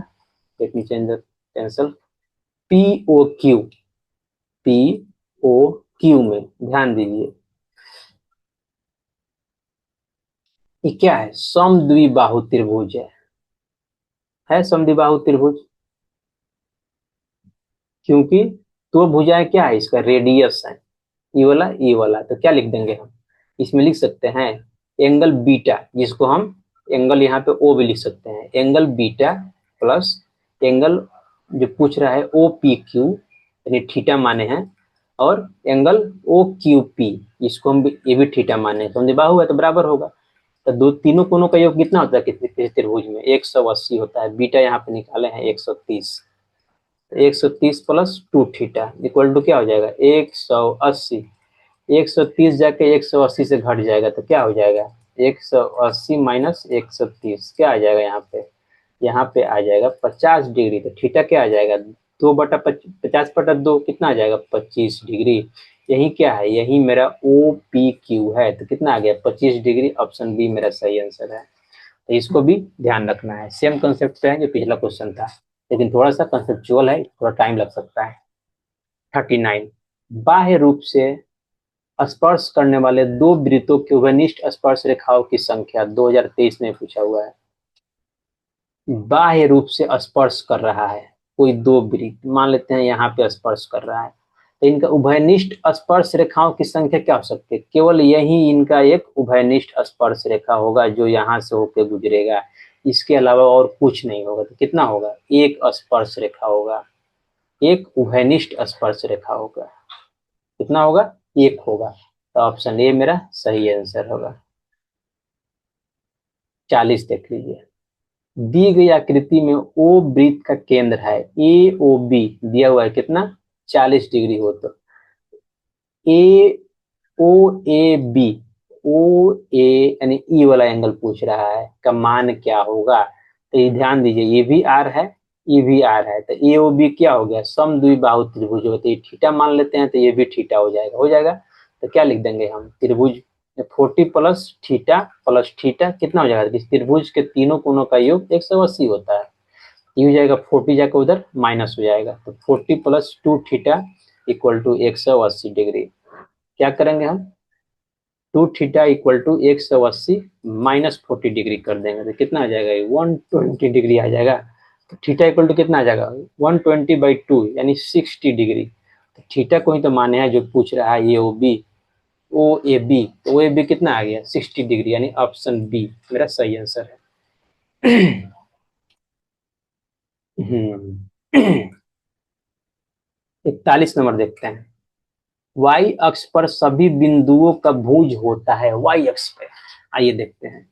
let me change the pencil, PO Q, PO Q में ध्यान दीजिए, ये क्या है, समद्विबाहु त्रिभुज है समद्विबाहु त्रिभुज, क्योंकि दो भुजाएं क्या है, इसका रेडियस है, ये वाला, तो क्या लिख देंगे हम, इसमें लिख सकते हैं एंगल बीटा, जिसको हम एंगल यहाँ पे ओ भी लिख सकते हैं, एंगल बीटा प्लस एंगल जो पूछ रहा है ओ पी क्यू, यानी थीटा माने हैं, और एंगल ओ क्यू पी, इसको हम ये भी थीटा माने हैं, समझे, बाहु है तो बराबर होगा। तो दो तीनों कोनों का योग कितना होता है किसी त्रिभुज में, 180 होता है, बीटा यहाँ पे निकाले हैं 130, 130 प्लस 2 थीटा इक्वल टू क्या हो जाएगा, 180, 130 जाके 180 से घट जाएगा तो क्या हो जाएगा, 180 माइनस 130 क्या आ जाएगा, यहाँ पे आ जाएगा 50 डिग्री। तो थीटा क्या आ जाएगा, 2/50/2 कितना आ जाएगा, 25 डिग्री। यही क्या है, यही मेरा ओ पी क्यू है, तो कितना आ गया, 25 डिग्री, ऑप्शन बी मेरा सही आंसर है। तो इसको भी ध्यान रखना है, सेम कंसेप्ट पे है जो पिछला क्वेश्चन था, लेकिन थोड़ा सा कंसेप्चुअल है, थोड़ा टाइम लग सकता है। 39, बाह्य रूप से स्पर्श करने वाले दो वृत्तों के घनिष्ठ स्पर्श रेखाओं की संख्या 2023 में पूछा हुआ है। बाह्य रूप से स्पर्श कर रहा है कोई दो वृत्त, मान लेते हैं यहाँ पे स्पर्श कर रहा है, तो इनका उभयनिष्ठ स्पर्श रेखाओं की संख्या क्या हो सकती है, केवल यही इनका एक उभयनिष्ठ स्पर्श रेखा होगा जो यहाँ से होकर गुजरेगा, इसके अलावा और कुछ नहीं होगा। तो कितना होगा, एक स्पर्श रेखा होगा, एक उभयनिष्ठ स्पर्श रेखा होगा, कितना होगा, एक होगा। तो ऑप्शन ए मेरा सही आंसर होगा। 40 देख लीजिए, दी गई आकृति में ओ वृत्त का केंद्र है, ए ओ बी दिया हुआ है कितना, 40 डिग्री हो, तो ए ओ ए बी, ओ ए यानी ई वाला एंगल पूछ रहा है का मान क्या होगा, तो ये ध्यान दीजिए, ये भी आर है, ये भी आर है, तो ए ओ बी क्या हो गया, समद्विबाहु त्रिभुज होगा, तो ये थीटा मान लेते हैं, तो ये भी थीटा हो जाएगा, तो क्या लिख देंगे हम, त्रिभुज 40 प्लस थीटा कितना हो जाएगा, इस त्रिभुज के तीनों कोनों का योग 180 होता है, ये हो जाएगा 40 जाकर उधर माइनस हो जाएगा, तो 40 plus 2 theta equal to 180 degree. क्या करेंगे हम, 2 theta equal to 180 minus 40 degree कर देंगे, तो कितना आ जाएगा, 120 डिग्री आ जाएगा। तो थीटा इक्वल टू कितना आ जाएगा, 120/2 यानी 60 डिग्री। तो थीटा को ही तो माने हैं जो पूछ रहा है, ये ओ ए बी, तो ओ ए बी कितना आ गया, 60 डिग्री, यानी ऑप्शन बी मेरा सही आंसर है। 41 नंबर देखते हैं, वाई अक्ष पर सभी बिंदुओं का भुज होता है, वाई अक्ष पे, आइए देखते हैं,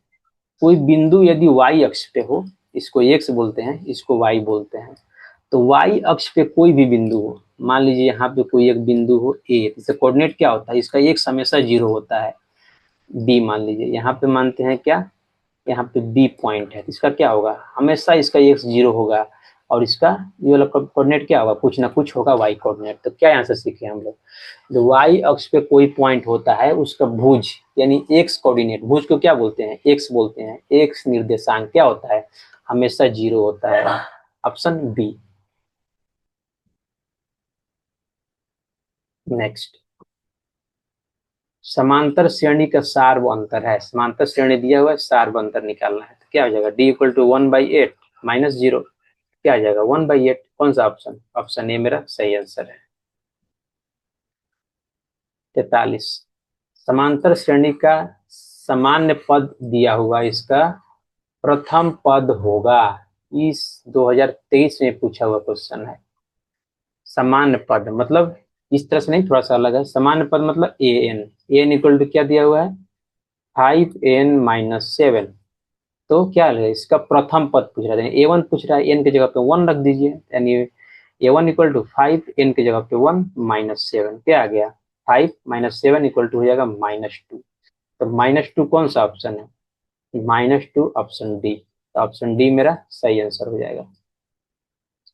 कोई बिंदु यदि वाई अक्ष पे हो, इसको एक्स बोलते हैं, इसको वाई बोलते हैं, तो वाई अक्ष पे कोई भी बिंदु हो, मान लीजिए यहाँ पे कोई एक बिंदु हो ए, इसका कोऑर्डिनेट क्या होता है, इसका एक्स हमेशा 0 होता है, बी मान लीजिए यहाँ पे मानते हैं क्या, यहाँ पे बी पॉइंट है, तो इसका क्या होगा, हमेशा इसका एक्स 0 होगा, और इसका ये वाला कोऑर्डिनेट क्या होगा, कुछ ना कुछ होगा वाई कोऑर्डिनेट। तो क्या यहाँ से सीखे हम लोग, जो वाई अक्ष पे कोई पॉइंट होता है उसका भुज यानी एक्स कोऑर्डिनेट, भुज को क्या बोलते हैं, एक्स बोलते हैं, एक्स निर्देशांक क्या होता है, हमेशा 0 होता है, ऑप्शन बी। नेक्स्ट, समांतर श्रेणी का सार्व अंतर है, समांतर श्रेणी दिया हुआ है, सार्व अंतर निकालना है, तो क्या हो जाएगा, डी इक्वल टू 1/8 माइनस 0, क्या आ जाएगा 1/8, कौन सा ऑप्शन, ऑप्शन ए मेरा सही आंसर है। 43, समांतर श्रेणी का सामान्य पद दिया हुआ, इसका प्रथम पद होगा, इस 2023 में पूछा हुआ क्वेश्चन है। सामान्य पद मतलब इस तरह से नहीं, थोड़ा सा अलग है, सामान्य पद मतलब ए एन इक्वल टू क्या दिया हुआ है, 5n-7, तो क्या है इसका प्रथम पद पूछ रहा है, ए1 पूछ रहा है, एन की जगह पे 1 रख दीजिए, यानी ए1 इक्वल टू 5, एन की जगह पे 1-7, क्या आ गया, 5 - 7 इक्वल टू हो जाएगा -2, तो -2 कौन सा ऑप्शन है, -2 ऑप्शन डी, तो ऑप्शन डी मेरा सही आंसर हो जाएगा।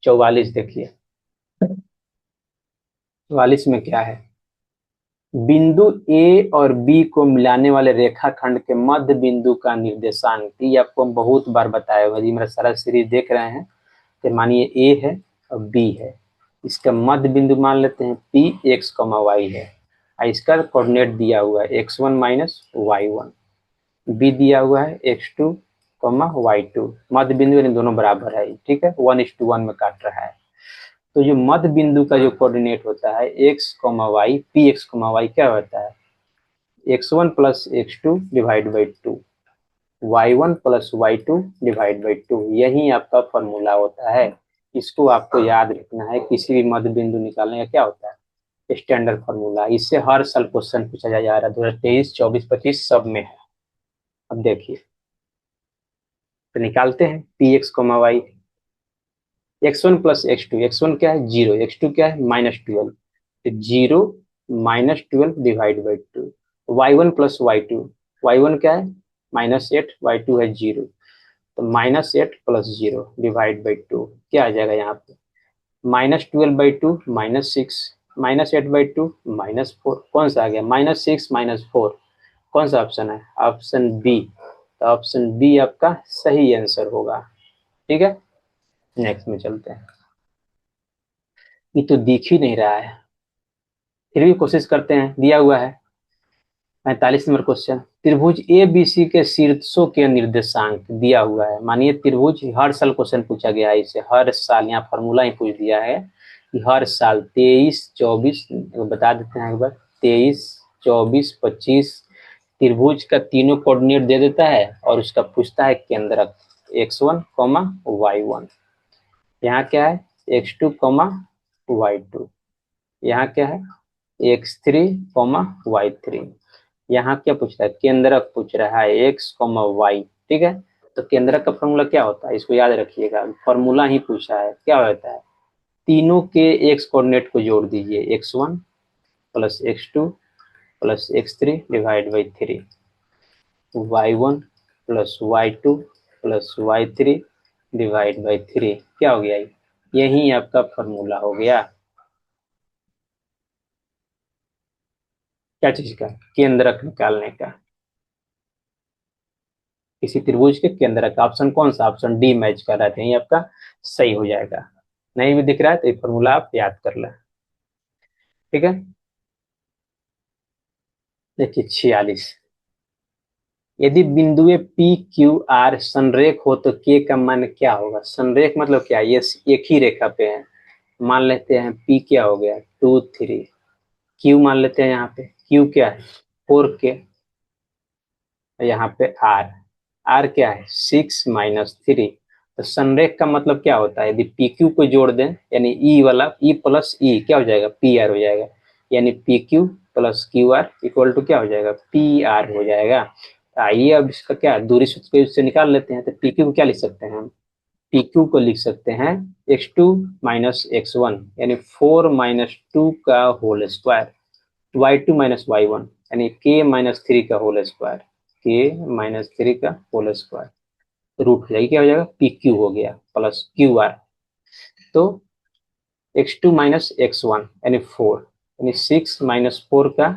44 देखिए, 44 में क्या है, बिंदु ए और बी को मिलाने वाले रेखाखंड के मध्य बिंदु का निर्देशांक, ये आपको हम बहुत बार बताया हुआ, जी मेरा सारा सीरीज देख रहे हैं। तो मानिए ए है और बी है, इसका मध्य बिंदु मान लेते हैं पी, एक्स कॉमा वाई है, और इसका कोऑर्डिनेट दिया हुआ है x1 माइनस y1, बी दिया हुआ है x2 कॉमा y2, मध्य बिंदु यानी दोनों बराबर है, ठीक है, 1:1 में काट रहा है। तो जो मध्य बिंदु का जो कोऑर्डिनेट होता है x comma y, P x comma y क्या होता है, x1 plus x2 divide by 2, y1 plus y2 divide by 2, यही आपका फॉर्मूला होता है। इसको आपको याद रखना है, किसी भी मध्य बिंदु निकालने का क्या होता है, स्टैंडर्ड फॉर्मूला। इससे हर साल क्वेश्चन पूछा जा रहा है, 2023, 24, 25 सब में है। अब देखिए, तो निकालते हैं P x comma y, x1 plus x2, x1 क्या है 0, x2 क्या है -12, तो 0 -12 divide by 2, y1 plus y2, y1 क्या है -8, y2 है 0, तो -8 प्लस 0 डिवाइड बाई 2 क्या आ जाएगा यहाँ पे, -12/2 -6, -8/2 -4, कौन सा आ गया -6 -4, कौन सा ऑप्शन है, ऑप्शन बी। तो ऑप्शन बी आपका सही आंसर होगा। ठीक है, नेक्स्ट में चलते हैं। ये तो दिख ही नहीं रहा है, फिर भी कोशिश करते हैं, दिया हुआ है 45 नंबर क्वेश्चन, त्रिभुज ए बी सी के शीर्षों के निर्देशांक दिया हुआ है। मानिए त्रिभुज, हर साल क्वेश्चन पूछा गया है इसे, हर साल यहाँ फॉर्मूला ही पूछ दिया है कि हर साल 23, 24, बता देते हैं एक बार, 23, 24, 25 त्रिभुज का तीनों कोऑर्डिनेट दे देता है और उसका पूछता है केंद्रक x1 कॉमा y1, यहाँ क्या है x2 कॉमा y2, यहाँ क्या है x3 कॉमा y3, यहाँ क्या पूछ रहा है, केंद्रक पूछ रहा है x कॉमा y। ठीक है, तो केंद्रक का फॉर्मूला क्या होता है, इसको याद रखिएगा, फॉर्मूला ही पूछा है, क्या होता है, तीनों के x कोऑर्डिनेट को जोड़ दीजिए, x1 plus x2 plus x3 divide by 3, y1 plus y2 plus y3 divide by 3, क्या हो गया, यही आपका फॉर्मूला हो गया, क्या चीज का, केंद्रक निकालने का, किसी त्रिभुज के केंद्र का। ऑप्शन कौन सा, ऑप्शन डी मैच कर रहा है, ये आपका सही हो जाएगा। नहीं भी दिख रहा है तो ये फॉर्मूला आप याद कर लें। ठीक है, देखिए 46, यदि बिंदु पी क्यू आर संरेख हो तो के का मान क्या होगा। संरेख मतलब क्या, ये एक ही रेखा पे है, मान लेते हैं पी क्या हो गया 2, 3, क्यू मान लेते हैं, यहाँ पे क्यू क्या है 4 के, यहाँ पे आर, आर क्या है 6 - 3, तो संरेख का मतलब क्या होता है, यदि पी क्यू को जोड़ दें यानी ई वाला, ई प्लस ई क्या हो जाएगा पी आर हो जाएगा, यानी P Q plus Q R equal to क्या हो जाएगा पी आर हो जाएगा। तो आइए अब इसका क्या दूरी सूत्र से निकाल लेते हैं, तो पी क्यू को क्या लिख सकते हैं हम, पी क्यू को लिख सकते हैं x2 माइनस x1 यानी 4 - 2 का होल स्क्वायर, y2 - y1 यानी k-3 का होल स्क्वायर, k-3 का होल स्क्वायर, रूट हो जाएगी, क्या हो जाएगा पी क्यू हो गया प्लस क्यू आर, तो x2 माइनस x1 यानी 4, यानी 6 - 4 का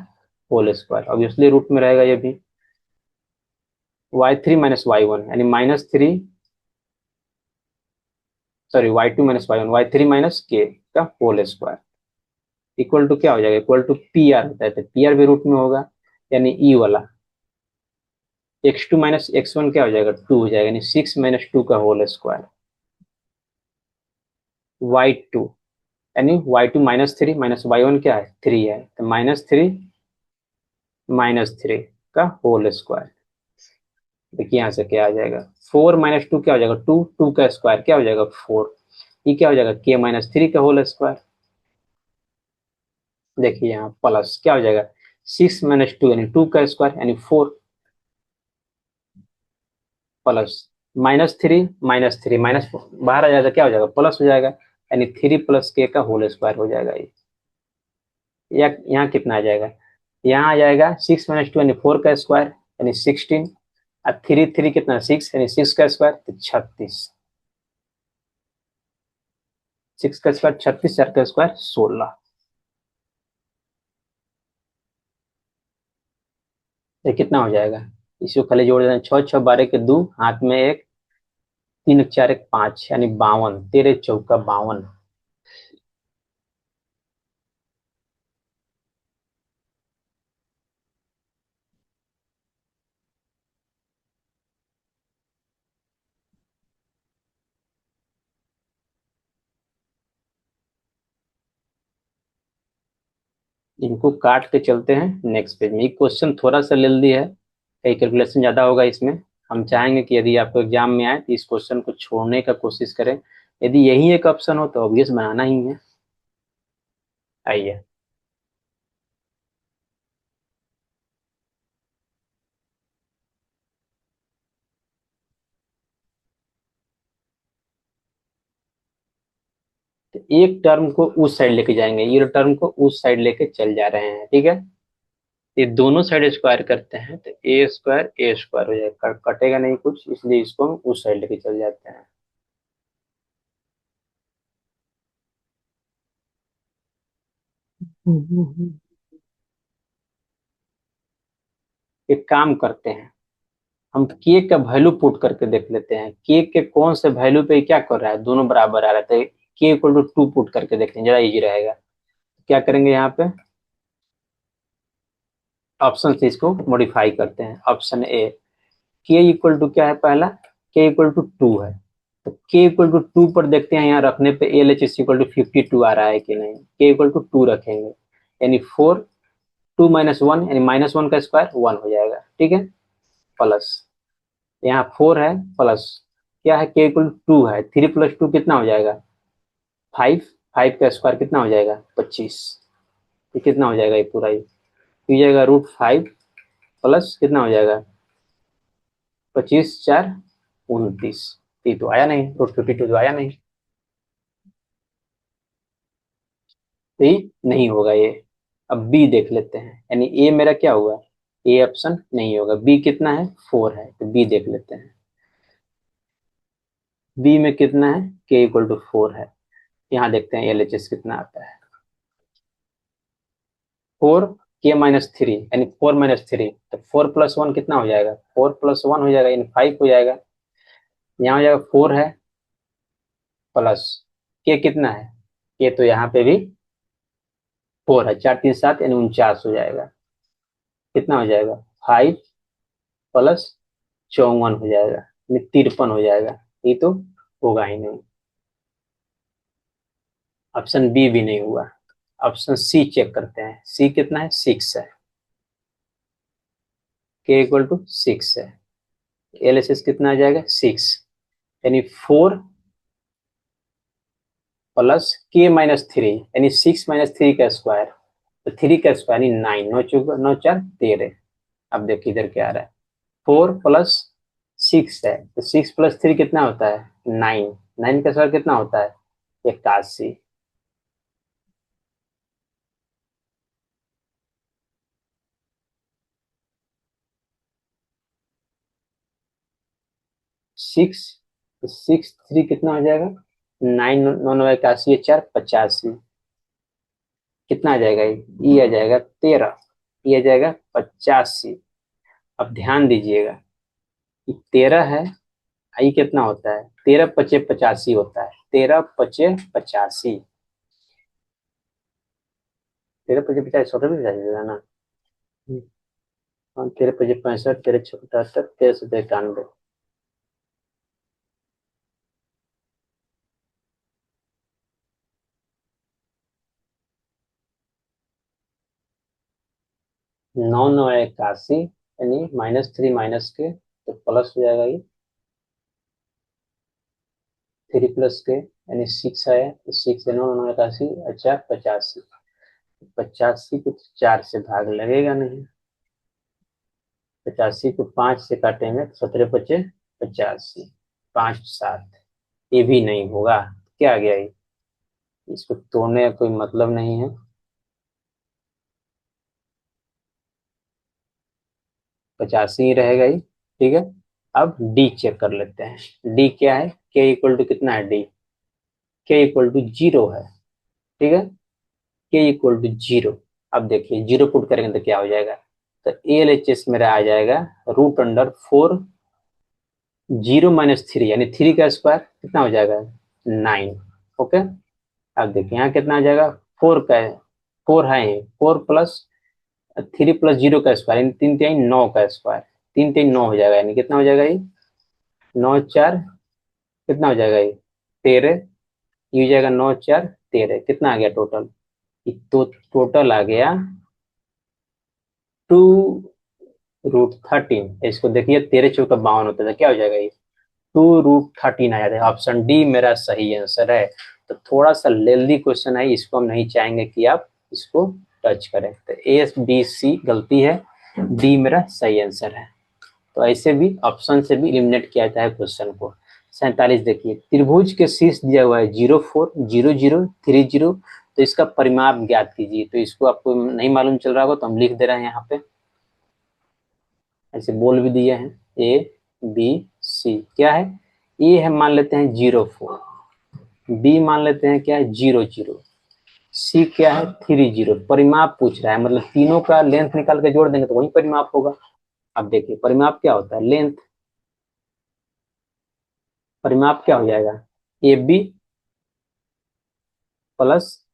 होल स्क्वायर, ऑब्वियसली रूट में रहेगा ये भी, y3 - y1 यानी -3, sorry y2 - y1, y3 - k का होल स्क्वायर इक्वल टू क्या हो जाएगा, इक्वल टू पी आर होता है, तो पी आर भी रूट में होगा, यानी ई वाला x2 - x1 क्या हो जाएगा 2 हो जाएगा, यानी 6 - 2 का होल स्क्वायर, y2 यानी y2 -3 -y1 क्या है 3 है, तो -3 का होल स्क्वायर, देखिए यहाँ से क्या आ जाएगा 4 - 2 क्या हो जाएगा 2, 2 का स्क्वायर क्या हो जाएगा 4, ये क्या हो जाएगा k-3 का होल स्क्वायर, देखिए यहाँ प्लस क्या हो जाएगा 6 - 2 यानी 2 का स्क्वायर यानी 4, प्लस -3 माइनस बाहर आ जाएगा क्या हो जाएगा प्लस हो जाएगा, यानी 3 + k का होल स्क्वायर हो जाएगा ये, या यहाँ कितना आ जाएगा, यहाँ आ जाएगा 6 - 2 यानी 4 का स्क्वायर यानी 16, और 3 3 कितना 6 यानी 6 का स्क्वायर तो 36, 6 का स्क्वायर 36, 4 का स्क्वायर 16। तो कितना हो जाएगा, इसको खाली जोड़ देना, 6 6 12 के 2, हाथ में एक, 3 4 1 5, यानी 52, 13 चौका 52। इनको काट के चलते हैं नेक्स्ट पेज में। ये क्वेश्चन थोड़ा सा जल्दी है, कई कैलकुलेशन ज्यादा होगा इसमें। हम चाहेंगे कि यदि आपको एग्जाम में आए तो इस क्वेश्चन को छोड़ने का कोशिश करें, यदि यही एक ऑप्शन हो तो ऑब्वियस बनाना ही है। आइए, तो एक टर्म को उस साइड लेके जाएंगे, ये टर्म को उस साइड लेके चल जा रहे हैं, ठीक है। ये दोनों साइड स्क्वायर करते हैं तो ए स्क्वायर हो जाएगा, कटेगा नहीं कुछ, इसलिए इसको हम उस साइड लेके चल जाते हैं। एक काम करते हैं, हम के का वैल्यू पुट करके देख लेते हैं, के कौन से वैल्यू पे क्या कर रहा है, दोनों बराबर आ रहा है, तो के इक्वल टू 2 पुट करके देखते हैं, जरा इजी रहेगा। क्या करेंगे यहाँ पे, ऑप्शन से इसको मॉडिफाई करते हैं। ऑप्शन ए, के इक्वल टू क्या है पहला, के इक्वल टू 2 है, तो के इक्वल टू 2 पर देखते हैं, यहाँ रखने पे एल एच इक्वल टू 52 आ रहा है कि नहीं, के इक्वल टू 2 रखेंगे, यानी 4, 2 - 1 यानी -1 का स्क्वायर 1 हो जाएगा, ठीक है। प्लस यहाँ 4 है, प्लस क्या है, के इक्वल टू 2 है, 3 + 2 कितना हो जाएगा, 5, 5 का स्क्वायर कितना हो जाएगा, 25। ये कितना हो जाएगा, ये पूरा ही हो जाएगा √5 प्लस कितना हो जाएगा, 25 × 4 = 29। ये तो आया नहीं, √52 तो आया नहीं, तो ये नहीं होगा ये। अब बी देख लेते हैं, यानी ए मेरा क्या हुआ, ए ऑप्शन नहीं होगा, बी कितना है, 4 है, तो बी देख लेते हैं। बी में कितना है, के इक्वल टू 4 है, यहाँ देखते हैं एल एच एस कितना आता है, 4 k - 3 यानी 4 - 3, तो 4 + 1 कितना हो जाएगा, 4 + 1 हो जाएगा, यानी 5 हो जाएगा। यहाँ हो जाएगा 4 है, प्लस के कितना है, के तो यहाँ पे भी 4 है, 4 3 7 यानी 49 हो जाएगा, कितना हो जाएगा, 5 + 54 हो जाएगा, यानी 53 हो जाएगा। ये तो होगा ही नहीं, ऑप्शन बी भी नहीं हुआ। ऑप्शन सी चेक करते हैं, सी कितना है, 6 है, के इक्वल टू 6 है, एल एस एस कितना आ जाएगा, 6, यानी 4 प्लस k - 3 यानी 6 - 3 का स्क्वायर, तो 3 का स्क्वायर यानी 9, 9 × 4 = 13। अब देखिए इधर क्या आ रहा है, 4 + 6 है, तो 6 + 3 कितना होता है, 9, 9 का स्क्वायर कितना होता है, 81। 6, तो 6 3 कितना हो जाएगा, 9 9 9 81, 4 85, कितना आ जाएगा, ये आ जाएगा 13, ये आ जाएगा 85। अब ध्यान दीजिएगा, ये 13 है, आई कितना होता है, 13 × 5 = 85 होता है, 13 × 5 = 85, 13 × 5 = 85, छोटे भी जाएगा ना। 13 × 5 = 65, 13 × 6 = 78, 13 × 7 = 91। 9 9 81, यानी -3 माइनस के तो प्लस हो जाएगा, ये 3 + के यानी 6 है, तो 6 9 9 81, अच्छा 85, 85 को 4 से भाग लगेगा नहीं, 85 को 5 से काटेंगे तो 17 × 5 = 85, 5 7, ये भी नहीं होगा। क्या आ गया ये, इसको तोड़ने का कोई मतलब नहीं है, 85 ही रहेगा ही, ठीक है। अब डी चेक कर लेते हैं, डी क्या है, के इक्वल टू कितना है, डी के इक्वल टू 0 है, ठीक है, के इक्वल टू 0। अब देखिए 0 पुट करेंगे तो क्या हो जाएगा, तो ALHS मेरा आ जाएगा √4 0 माइनस 3 यानी 3 का स्क्वायर कितना हो जाएगा 9। ओके, अब देखिए यहाँ कितना आ जाएगा 4 का है, 4 है 4 प्लस 3 प्लस 0 का स्क्वायर यानी 3 3 9 का स्क्वायर, 3 3 9 हो जाएगा यानी कितना हो जाएगा ये 9 4 कितना हो जाएगा ये 13, ये हो जाएगा 9 4 13 कितना आ गया टोटल, तो टोटल आ गया 2√13। इसको देखिए 13 चौका 52 होता था, क्या हो जाएगा ये 2√13 आया था। ऑप्शन डी मेरा सही आंसर है। तो थोड़ा सा लेंदी क्वेश्चन है, इसको हम नहीं चाहेंगे कि आप इसको टच करें। तो A B C गलती है, डी मेरा सही आंसर है। तो ऐसे भी ऑप्शन से भी एलिमिनेट किया जाता है क्वेश्चन को। 47 देखिए, त्रिभुज के शीर्ष दिया हुआ है 0 4 0 0 3 0, तो इसका परिमाप ज्ञात कीजिए। तो इसको आपको नहीं मालूम चल रहा होगा तो हम लिख दे रहे हैं यहाँ पे, ऐसे बोल भी दिए हैं A B C। क्या है, ए है मान लेते हैं 0 4, बी मान लेते हैं क्या है 0 0, सी क्या है 3 0। परिमाप पूछ रहा है, मतलब तीनों का लेंथ निकाल के जोड़ देंगे तो वही परिमाप होगा। अब देखिए परिमाप क्या होता है, लेंथ, परिमाप क्या हो जाएगा AB plus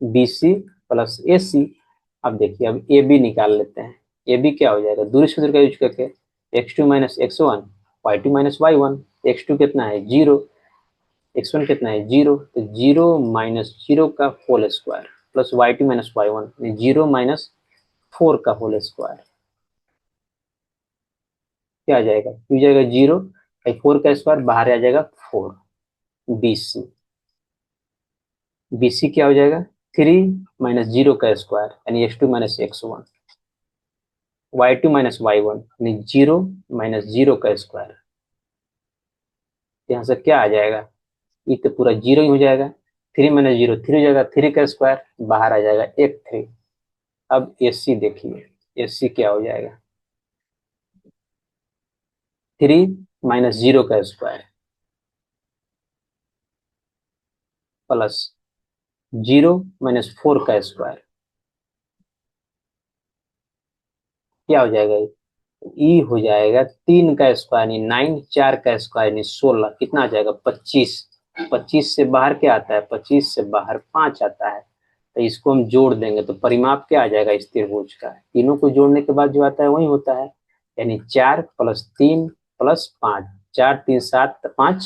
BC plus AC। अब देखिए अब AB निकाल लेते हैं, AB क्या हो जाएगा दूरी सूत्र का यूज करके x2 minus x1 y2 minus y1, x2 कितना है 0, x1 कितना है 0, तो 0 माइनस 0 का whole square plus y2 minus y1 0 minus 4 का होल स्क्वायर, क्या आ जाएगा हो जाएगा 0, 4 का स्क्वायर बाहर आ जाएगा 4। BC, BC क्या हो जाएगा 3 माइनस 0 का स्क्वायर यानी x2 minus x1, y2 minus y1 यानी 0 माइनस 0 का स्क्वायर। यहाँ से क्या आ जाएगा, ये तो पूरा 0 ही हो जाएगा, 3 माइनस 0 3 हो जाएगा, 3 का स्क्वायर बाहर आ जाएगा 1 3। अब AC देखिए, AC क्या हो जाएगा 3 माइनस 0 का स्क्वायर प्लस 0 माइनस 4 का स्क्वायर, क्या हो जाएगा ये ई हो जाएगा 3 का स्क्वायर यानी 9, 4 का स्क्वायर यानी 16, कितना आ जाएगा 25। 25 से बाहर क्या आता है, 25 से बाहर 5 आता है। तो इसको हम जोड़ देंगे तो परिमाप क्या आ जाएगा इस त्रिभुज का, तीनों को जोड़ने के बाद जो आता है वही होता है, यानी 4 प्लस 3 प्लस 5, 4 3 7 5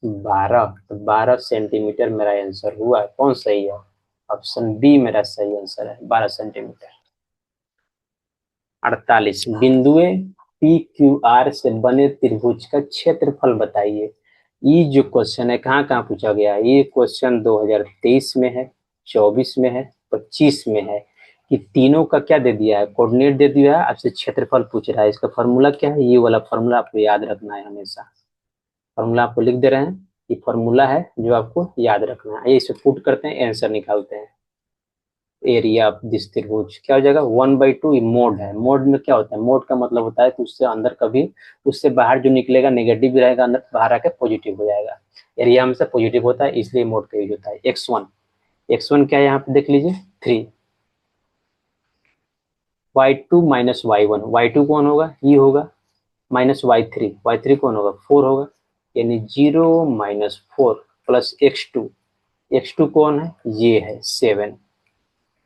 12, तो 12 सेंटीमीटर मेरा आंसर हुआ। कौन सही है, ऑप्शन बी मेरा सही आंसर है 12 सेंटीमीटर। 48 बिंदुए PQR से बने त्रिभुज का क्षेत्रफल बताइए। ये जो क्वेश्चन है कहाँ कहाँ पूछा गया है, ये क्वेश्चन 2023 में है, 24 में है, 25 में है, कि तीनों का क्या दे दिया है कोऑर्डिनेट दे दिया है, आपसे क्षेत्रफल पूछ रहा है। इसका फॉर्मूला क्या है, ये वाला फॉर्मूला आपको याद रखना है हमेशा। फॉर्मूला आपको लिख दे रहे हैं, ये फॉर्मूला है जो आपको याद रखना है। ये इसे पुट करते हैं, आंसर निकालते हैं। एरिया ऑफ दिस त्रिभुज क्या हो जाएगा 1/2, मोड है। मोड में क्या होता है, मोड का मतलब होता है कि उससे अंदर कभी, उससे बाहर जो निकलेगा नेगेटिव भी रहेगा, अंदर बाहर आके पॉजिटिव हो जाएगा। एरिया हमेशा पॉजिटिव होता है, इसलिए मोड का यूज होता है। x1 क्या है यहाँ पे देख लीजिए 3, y2 माइनस y1 कौन होगा, ये होगा, माइनस y3 कौन होगा 4 होगा, यानी 0 माइनस 4 प्लस x2 कौन है, ये है 7,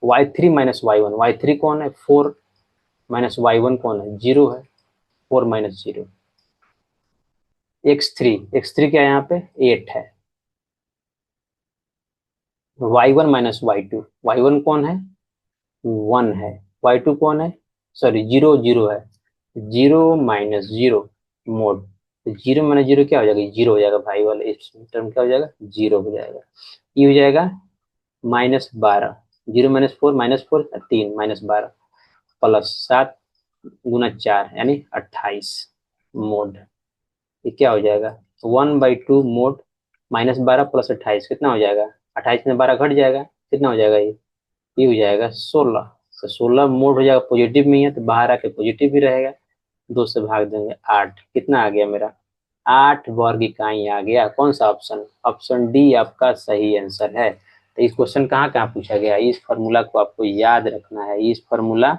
y3 माइनस y1 कौन है 4 माइनस y1 कौन है 0 है, 4 माइनस 0, x3 क्या है यहाँ पे 8 है, y1 माइनस y1 कौन है 1 है, y2 कौन है सॉरी 0 0 है, 0 माइनस 0 मोड, तो 0 माइनस 0 क्या हो जाएगा 0 हो जाएगा भाई वाले, इस टर्म क्या हो जाएगा 0 हो जाएगा। ये हो जाएगा -12, 0 माइनस 4 -4 3 -12 प्लस 7 गुना 4 यानी 28 मोड, ये क्या हो जाएगा 1/2 मोड, -12 प्लस 28 कितना हो जाएगा, 28 में 12 घट जाएगा, कितना हो जाएगा ये हो जाएगा 16। तो 16 मोड हो जाएगा, पॉजिटिव में ही है तो बाहर आके पॉजिटिव भी रहेगा, 2 से भाग देंगे 8, कितना आ गया मेरा 8 वर्ग इकाई आ गया। कौन सा ऑप्शन, ऑप्शन डी आपका सही आंसर है। तो इस क्वेश्चन कहाँ कहाँ पूछा गया, इस फॉर्मूला को आपको याद रखना है। इस फॉर्मूला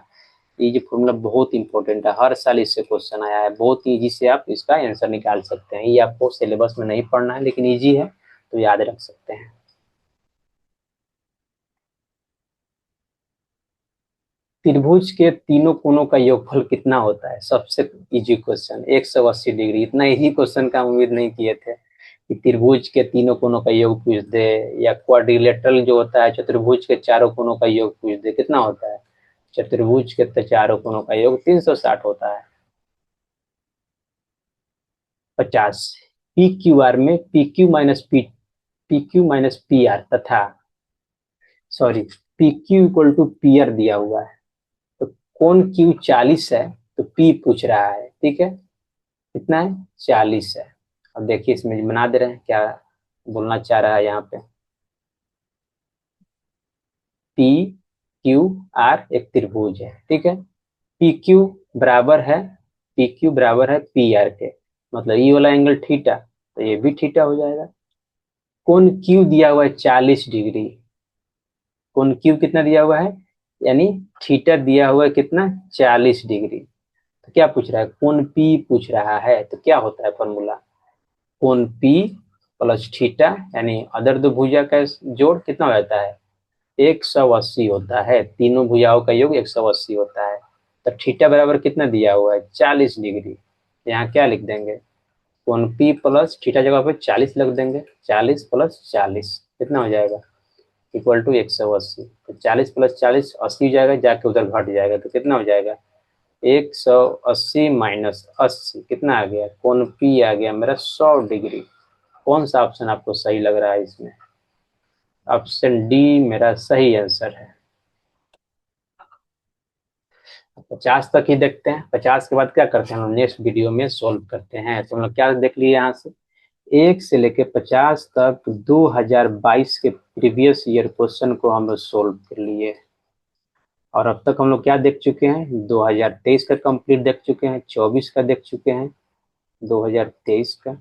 ये जो फॉर्मूला बहुत इंपॉर्टेंट है, हर साल इससे क्वेश्चन आया है, बहुत इजी से आप इसका आंसर निकाल सकते हैं। ये आपको सिलेबस में नहीं पढ़ना है, लेकिन इजी है तो याद रख सकते हैं। त्रिभुज के तीनों कोनों का योगफल कितना होता है? सबसे इजी क्वेश्चन, 180 डिग्री। इतना इजी क्वेश्चन का उम्मीद नहीं किए थे कि त्रिभुज के तीनों कोनों का योग पूछ दे, या क्वाड्रिलेटरल जो होता है चतुर्भुज के चारों कोनों का योग पूछ दे। कितना होता है? चतुर्भुज के चारों कोनों का योग 360 होता है, 50। पी क्यू आर में p q minus p r तथा, sorry, p q equal to p r दिया हुआ है। तो कोण क्यू 40 है, तो पी पूछ रहा है, ठीक है। कितना है? 40 है। अब देखिए इसमें बना दे रहे हैं क्या बोलना चाह रहा है यहाँ पे। पी क्यू आर एक त्रिभुज है, ठीक है। पी क्यू बराबर है, पी क्यू बराबर है पी आर के, मतलब ये वाला एंगल थीटा, तो ये भी थीटा हो जाएगा। कोण क्यू दिया हुआ है 40 डिग्री। कोण क्यू कितना दिया हुआ है, यानी थीटा दिया हुआ है कितना, 40 डिग्री। तो क्या पूछ रहा है? कोण पी पूछ रहा है, तो क्या होता है फॉर्मूला? कोण पी प्लस थीटा, यानी अदर दो भुजा का जोड़ कितना हो जाता है? 180 होता है। तीनों भुजाओं का योग 180 होता है। तो थीटा बराबर कितना दिया हुआ है? 40 डिग्री। यहाँ क्या लिख देंगे? कोण पी प्लस थीटा जगह पे 40 लिख देंगे। 40 प्लस 40 कितना हो जाएगा? Equal to 180। तो 40 प्लस 40 80 हो जाएगा, जाके उधर घट जाएगा, तो कितना हो जाएगा? 180 माइनस 80 कितना आ गया? कोण पी आ गया मेरा 100 डिग्री। कौन सा ऑप्शन आपको सही लग रहा है इसमें? ऑप्शन डी मेरा सही आंसर है। 50 तक ही देखते हैं, 50 के बाद क्या करते हैं हम नेक्स्ट वीडियो में सोल्व करते हैं। तो हम लोग क्या देख लिए यहाँ से, 1 से लेके 50 तक 2022 के प्रीवियस ईयर क्वेश्चन को हम लोग सोल्व कर लिए। और अब तक हम लोग क्या देख चुके हैं? 2023 का कंप्लीट देख चुके हैं, 24 का देख चुके हैं, 2023 का,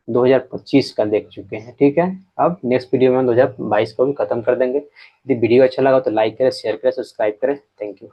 2025 का देख चुके हैं, ठीक है। अब नेक्स्ट वीडियो में 2022 को भी खत्म कर देंगे। यदि वीडियो अच्छा लगा तो लाइक करें, शेयर करें, सब्सक्राइब करें। Thank you.